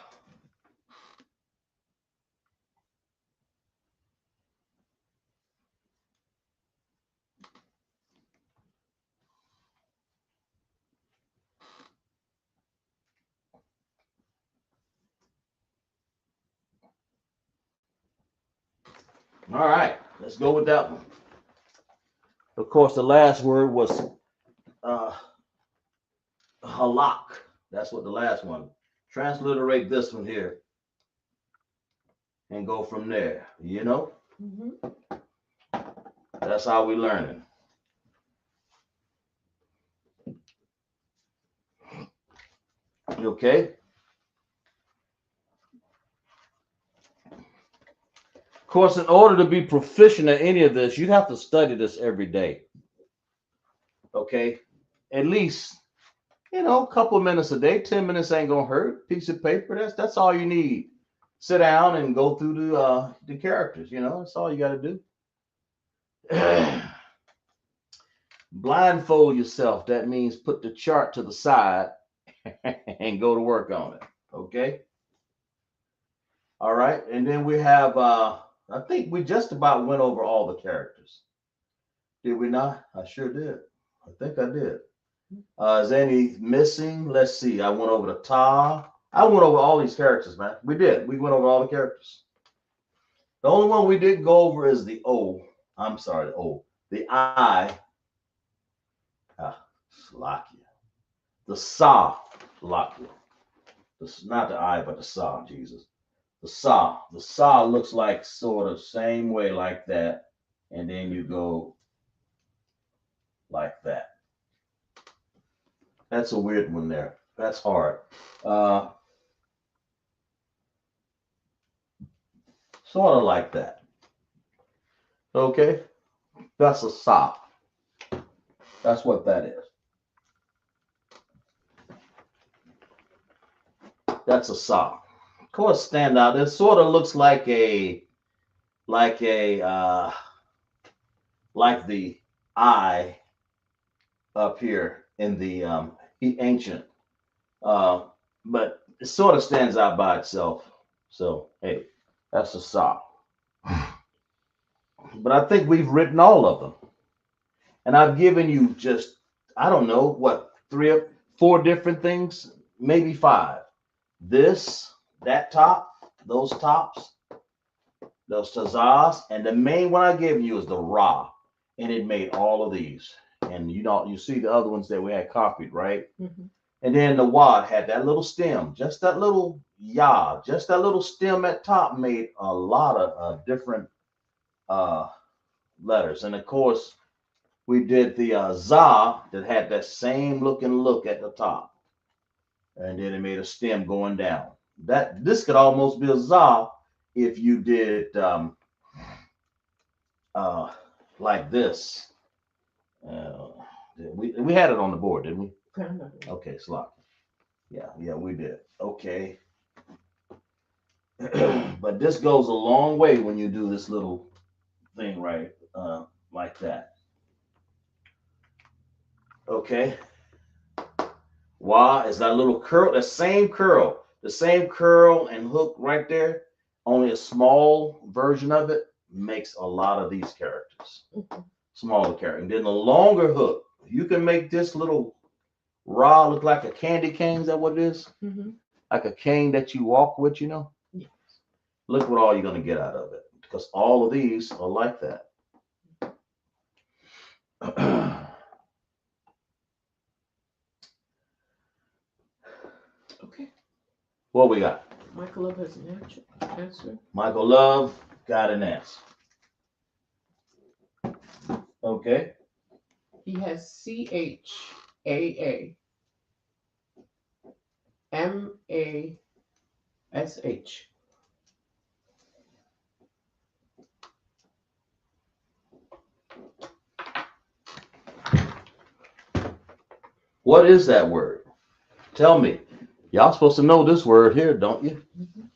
all right. Let's go with that one. Of course, the last word was uh, halak. That's what the last one. Transliterate this one here and go from there. You know? Mm-hmm. That's how we learning. Okay. Of course, in order to be proficient at any of this, you have to study this every day. Okay. At least, a couple of minutes a day. 10 minutes ain't gonna hurt. Piece of paper. That's all you need. Sit down and go through the characters. That's all you got to do. Blindfold yourself. That means put the chart to the side and go to work on it. Okay. All right. And then we have. I think we just about went over all the characters. Did we not? I sure did. I think I did. Is any missing? Let's see. I went over the Ta. I went over all these characters, man. We did. We went over all the characters. The only one we didn't go over is the O. I'm sorry, the O. The I. Slovakia. The Sa. Slovakia. Not the I, but the Sa. Jesus. The Sa. The Sa looks like sort of same way like that. And then you go like that. That's a weird one there. That's hard. Sort of like that. Okay? That's a Sa. That's what that is. That's a Sa. Of course, stand out. It sort of looks like like the I up here in the ancient, but it sort of stands out by itself. So hey, that's a Sa. But I think we've written all of them, and I've given you just I don't know what 3 or 4 different things, maybe 5. This, that top, those tops, those tazas, and the main one I gave you is the Ra, and it made all of these. And you see the other ones that we had copied, right? Mm-hmm. And then the Wad had that little stem, just that little Ya, just that little stem at top made a lot of different letters. And of course, we did the Za that had that same looking look at the top, and then it made a stem going down. This could almost be a Za if you did like this. We had it on the board, didn't we? Okay, slot. Yeah, we did. Okay. But this goes a long way when you do this little thing right like that. Okay. Wah is that little curl, the same curl and hook right there. Only a small version of it makes a lot of these characters. Smaller character. And then the longer hook, you can make this little Ra look like a candy cane. Is that what it is? Mm-hmm. Like a cane that you walk with, Yes. Look what all you're going to get out of it. Because all of these are like that. Okay. What we got? Michael Love has an answer. Michael Love got an answer. Okay. He has CHAA MASH. What is that word? Tell me. Y'all supposed to know this word here, don't you? Mm-hmm.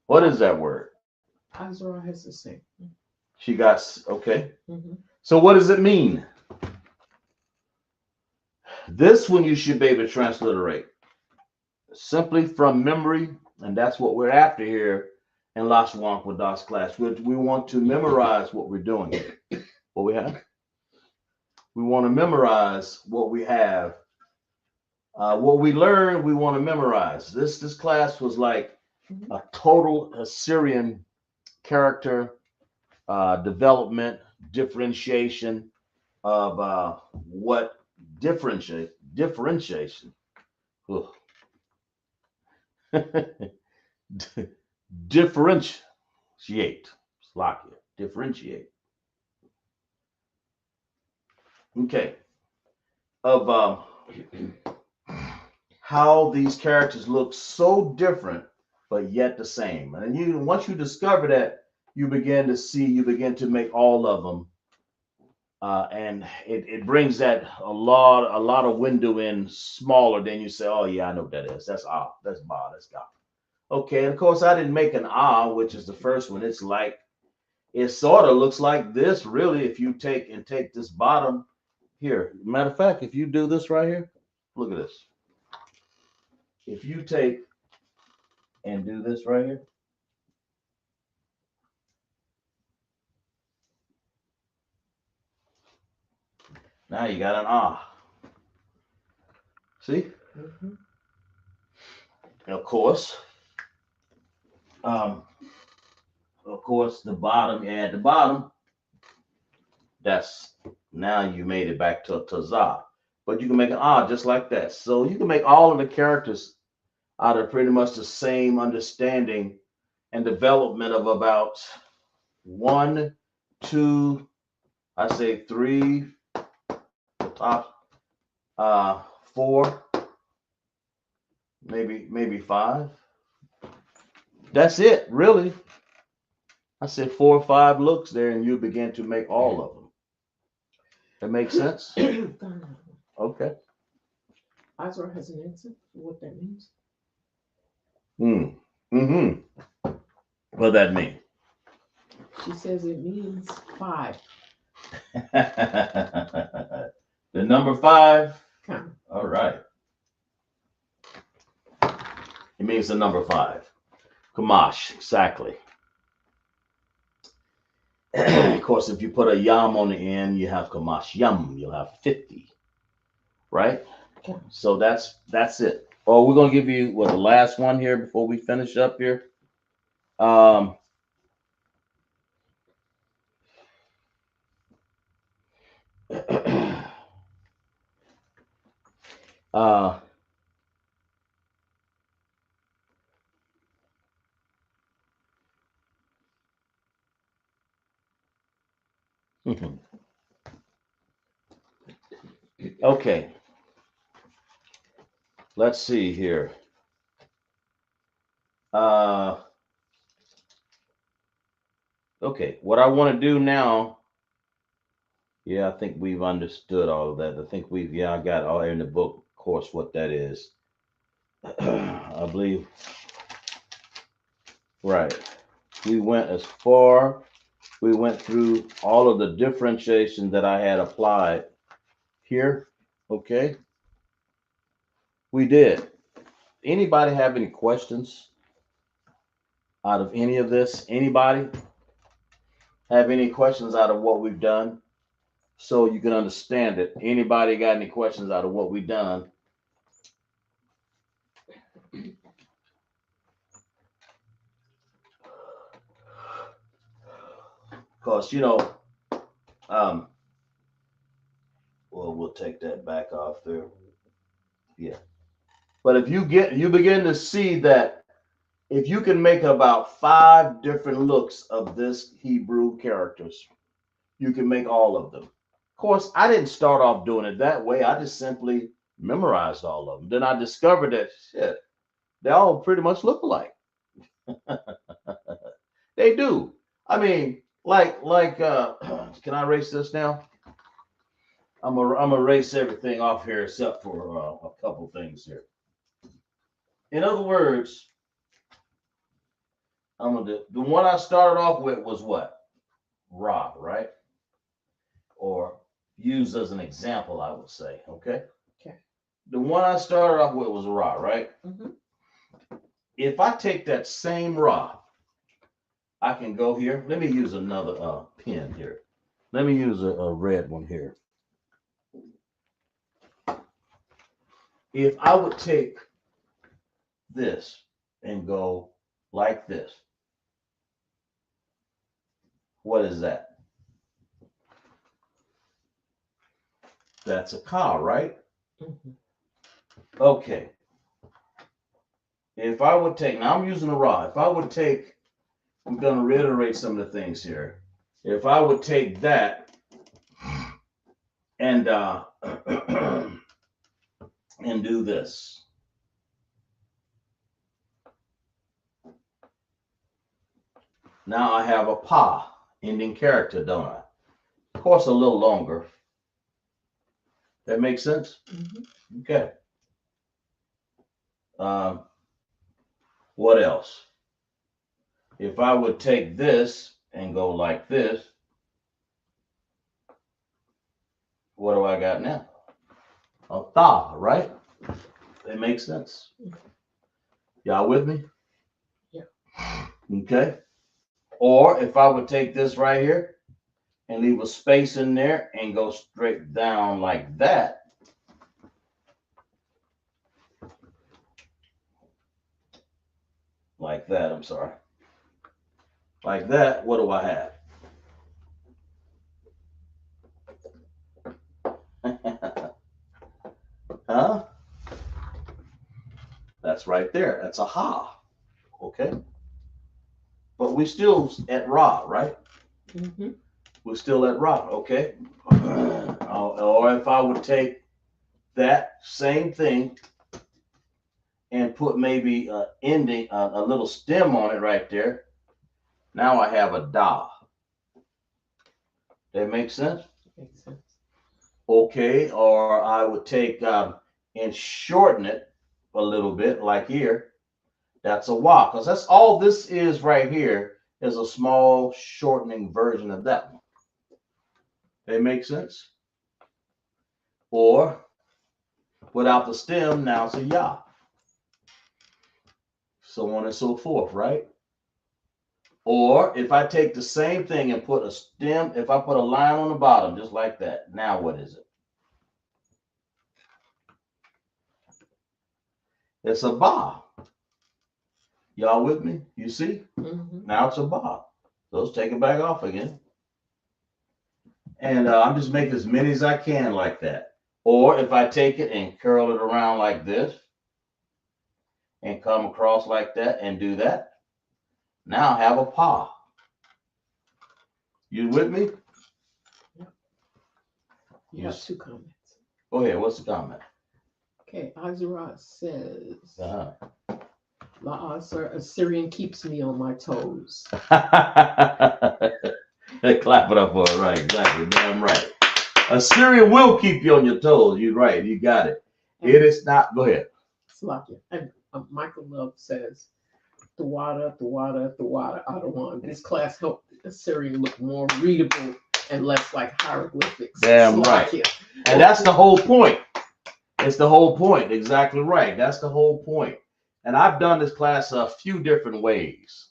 What is that word? Azra has the same. She got, okay. Mm-hmm. So what does it mean? This one you should be able to transliterate simply from memory, and that's what we're after here in Lashawan Qadash class. We want to memorize what we're doing here. What we have? We want to memorize what we have. What we learn, we want to memorize. This class was like a total Assyrian character development, differentiation of what differentiation. Differentiate. Slovakia. Differentiate. Okay, of how these characters look so different, but yet the same. And you, once you discover that, you begin to see, you begin to make all of them, and it brings that a lot of window in smaller. Than you say, oh yeah, I know what that is. That's ah, that's ba, that's ga. Okay, and of course I didn't make an ah, which is the first one. It's like it sort of looks like this, really. If you take this bottom here, matter of fact, if you do this right here, look at this. If you take and do this right here, now you got an ah. See? Mm-hmm. And um, of course, the bottom, add the bottom. That's now you made it back to za. But you can make an ah just like that. So you can make all of the characters out of pretty much the same understanding and development of about one, two, I say three, the top, four, maybe five. That's it, really. I said 4 or 5 looks there, and you begin to make all of them. That makes sense? Okay. Azra has an answer for what that means. Mm-hmm. What that mean? She says it means 5. The number 5? Come. All right. It means the number 5. Kamash, exactly. Of course, if you put a yam on the end, you have kamash yam. You'll have 50, right? Okay. So that's it. Oh, we're gonna give you the last one here before we finish up here. Um, uh, okay. Let's see here. Uh, okay. What I want to do now. Yeah, I think we've understood all of that. I think I got all in the book, of course, what that is. I believe, right. We went as far, we went through all of the differentiation that I had applied here. Okay. We did. Anybody have any questions out of any of this? Anybody have any questions out of what we've done? So you can understand it. Anybody got any questions out of what we've done? Because um, well, we'll take that back off there. Yeah. But if you begin to see that if you can make about 5 different looks of this Hebrew characters, you can make all of them. Of course, I didn't start off doing it that way. I just simply memorized all of them. Then I discovered that shit, they all pretty much look alike. They do. I mean, can I erase this now? I'm gonna erase everything off here except for a couple things here. In other words, I'm gonna do the one I started off with was what? Ra, right? Or used as an example, I would say. Okay. Okay. The one I started off with was Ra, right? Mm-hmm. If I take that same Ra, I can go here. Let me use another pen here. Let me use a red one here. If I would take this and go like this, what is that? That's a cow, right? Mm-hmm. Okay. If I would take, now I'm using a rod. If I would take, I'm going to reiterate some of the things here. If I would take that and and do this. Now I have a pa ending character, don't I? Of course, a little longer. That makes sense? Mm-hmm. Okay. Um, what else? If I would take this and go like this, what do I got now? A tha, right? That makes sense. Y'all with me? Yeah. Okay. Or if I would take this right here and leave a space in there and go straight down like that, I'm sorry. Like that, what do I have? Huh? That's right there. That's a ha. Okay. But we still at ra, right? Mm-hmm. We're still at ra, okay? Or if I would take that same thing and put maybe a ending, a little stem on it right there, now I have a da. That makes sense? Makes sense. Okay, or I would take and shorten it a little bit, like here. That's a wa, because that's all this is right here is a small shortening version of that one. That makes sense? Or without the stem, now it's a ya. So on and so forth, right? Or if I take the same thing and put a stem, if I put a line on the bottom, just like that, now what is it? It's a ba. Y'all with me? You see? Mm-hmm. Now it's a ba. So let's take it back off again. And I'm just making as many as I can like that. Or if I take it and curl it around like this and come across like that and do that, now I have a pa. You with me? You have two comments. Go ahead. What's the comment? Okay, Azarat says, Uh-huh. Assyrian keeps me on my toes. Clap it up for it. Right, exactly. Damn right. Assyrian will keep you on your toes. You're right. You got it. It is not. Go ahead. Slovakia. And Michael Love says, the water, Adawan. This class helped Assyrian look more readable and less like hieroglyphics. Damn Slovakia. right. And that's the whole point. It's the whole point. Exactly right. That's the whole point. And I've done this class a few different ways.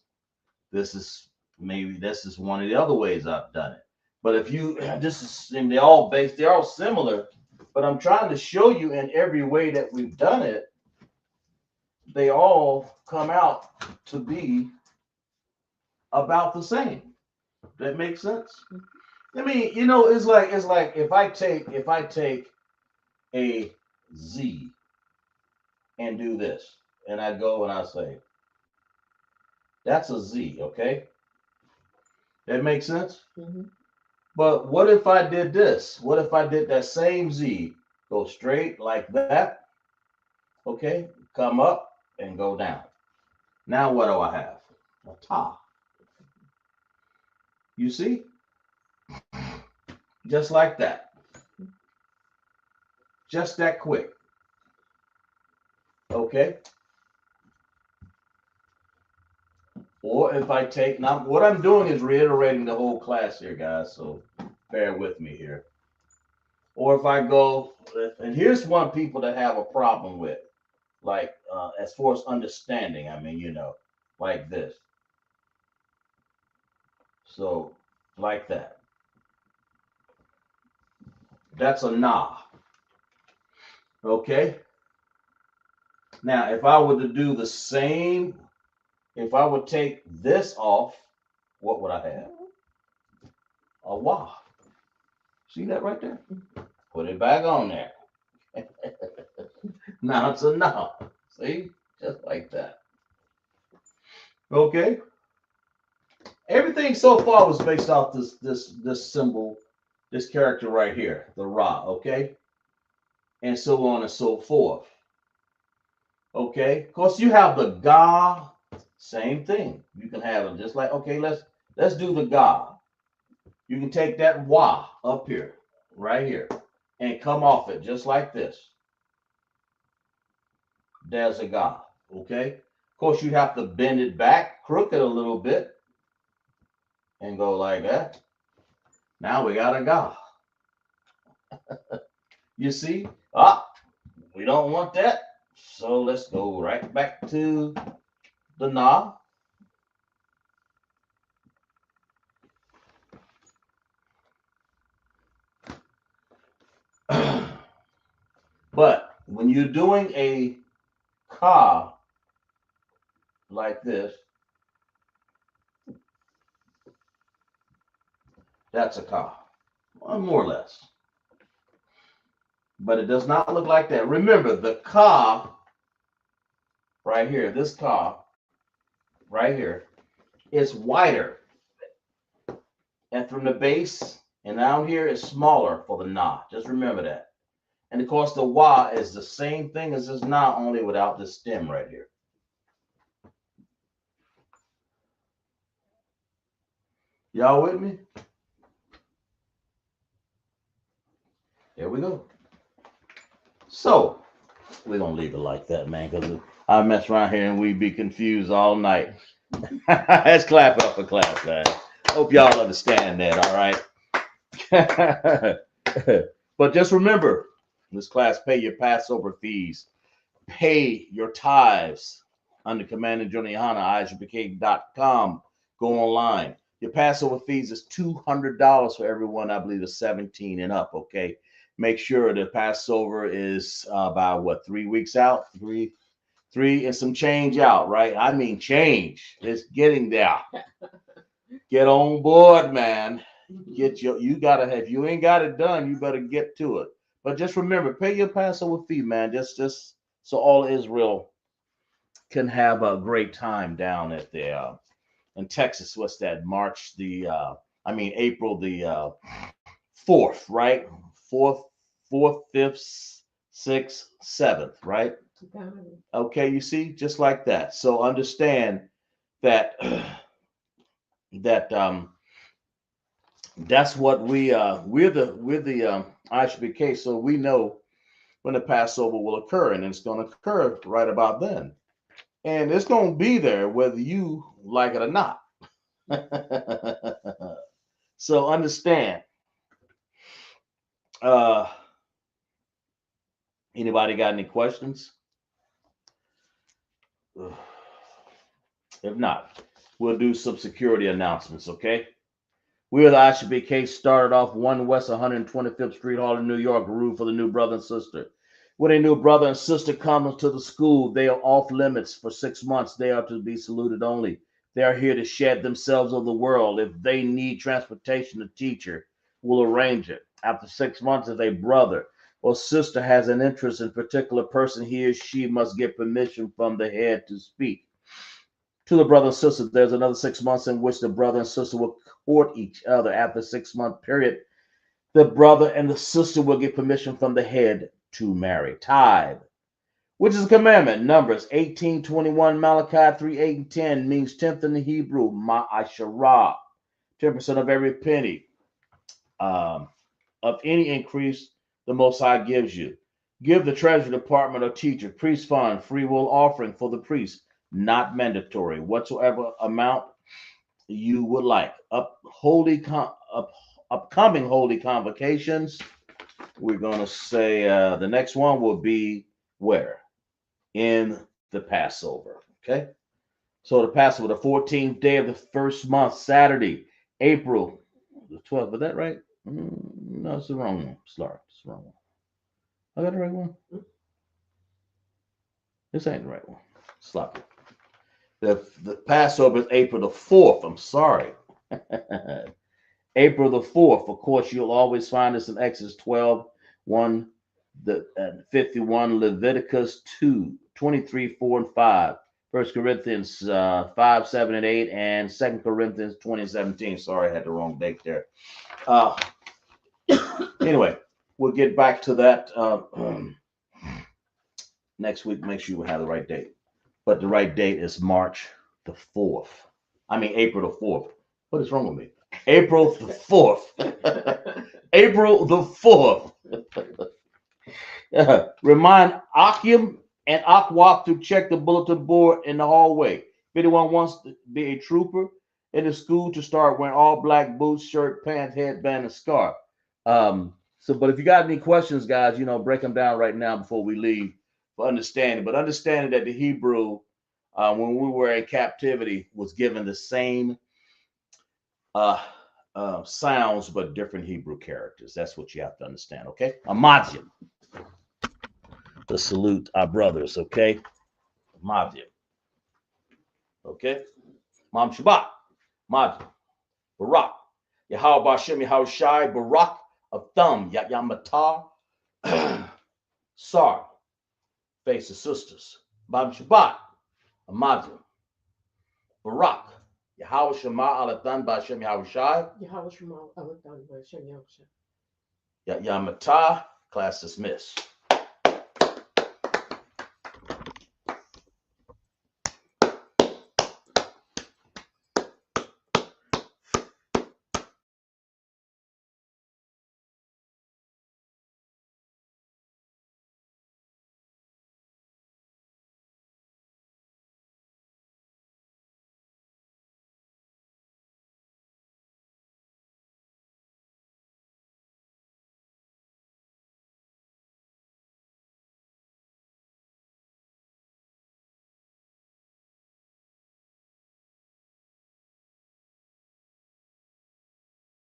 This is one of the other ways I've done it. But if you this is and they're all based, they're all similar. But I'm trying to show you in every way that we've done it, they all come out to be about the same. That makes sense? I mean, it's like if I take a Z and do this, and I go and I say, that's a Z, okay? That makes sense? Mm-hmm. But what if I did this? What if I did that same Z, go straight like that, okay? Come up and go down. Now what do I have? A ta. You see? Just like that. Just that quick. Okay? Or if I take, now what I'm doing is reiterating the whole class here, guys, so bear with me here. Or if I go, and here's one people that have a problem with, like as far as understanding, I mean, like this. So, like that. That's a na. Okay? Now, if I were to do the same, if I would take this off, what would I have? A wa. See that right there? Put it back on there. Now it's a na. See? Just like that. Okay? Everything so far was based off this symbol this character right here, the Ra, okay? And so on and so forth. Okay? Of course, you have the Ga, same thing. You can have it just like, okay, let's do the Ga. You can take that Wa up here, right here, and come off it just like this. There's a Ga. Okay? Of course, you have to bend it back, crooked a little bit, and go like that. Now we got a Ga. You see? We don't want that. So let's go right back to the Na. But when you're doing a Ka like this, that's a Ka. More or less. But it does not look like that. Remember, the Ka right here, this Ka right here, is wider. And from the base and down here is smaller for the Na. Just remember that. And of course, the Wa is the same thing as this Na, only without the stem right here. Y'all with me? There we go. So we're gonna leave it like that, man, because I mess around here and we be confused all night. Let's clap it up for class, man. Hope y'all understand that, all right? But just remember, this class, pay your Passover fees, pay your tithes under Command and Journey Yahanna, ISUPK.com. Go online. Your Passover fees is $200 for everyone. I believe is 17 and up. Okay, make sure the Passover is about what, 3 weeks out, three and some change out, right? I mean change. It's getting there. Get on board, man. You gotta, if you ain't got it done, you better get to it. But just remember, pay your Passover fee, man. Just so all Israel can have a great time down at the in Texas. What's that? April the 4th, right? 4th, 5th, 6th, 7th, right? Okay, you see, just like that. So understand that that that's what we're the ISUPK, so we know when the Passover will occur, and it's going to occur right about then, and it's going to be there whether you like it or not. So understand. Uh, Anybody got any questions? If not, we'll do some security announcements, okay? We are the ISUPK, started off 1 West 125th Street, Harlem, New York, room for the new brother and sister. When a new brother and sister comes to the school, they are off limits for 6 months. They are to be saluted only. They are here to shed themselves of the world. If they need transportation, the teacher will arrange it. After 6 months, if a brother or sister has an interest in a particular person, he or she must get permission from the head to speak. To the brother and sister, there's another 6 months in which the brother and sister will court each other. After 6 month period, the brother and the sister will get permission from the head to marry. Tithe, which is a commandment. Numbers 18:21, Malachi 3:8 and 10 means tenth in the Hebrew, ma'asharah, 10% of every penny of any increase the Most High gives you. Give the treasury department or teacher, priest fund, free will offering for the priest, not mandatory. Whatsoever amount you would like. Upcoming holy convocations. We're going to say the next one will be where? In the Passover. Okay. So the Passover, the 14th day of the first month, Saturday, April the 12th. Is that right? No, it's the wrong one. Sorry, it's the wrong one. I got the right one. This ain't the right one. Sloppy. The Passover is April the 4th. I'm sorry. April the 4th. Of course, you'll always find this in Exodus 12, 1, 51, Leviticus 2, 23, 4, and 5, 1 Corinthians 5, 7, and 8, and 2 Corinthians 20, 17. Sorry, I had the wrong date there. Anyway, we'll get back to that next week. Make sure we have the right date. But the right date is March the 4th. I mean, April the 4th. What is wrong with me? April the 4th. April the 4th. Remind Akim and Akwap to check the bulletin board in the hallway. If anyone wants to be a trooper in the school, to start wearing all black boots, shirt, pants, headband, and scarf. But if you got any questions, guys, break them down right now before we leave for understanding. But understanding that the Hebrew, when we were in captivity, was given the same uh, sounds, but different Hebrew characters. That's what you have to understand, okay? Imagine. To salute our brothers, okay? Imagine. Okay? Mam Shabbat. Imagine. Barak. Yahweh Bashem Yahushai. Barak of thumb. Yamatar. Sar. Face of sisters. Mam Shabbat. Imagine. Barak. Yahweh Shema Alathan Bashem Yahushai. Yahweh Shema Alathan Bashem Yahushai. Yamatar. Class dismissed.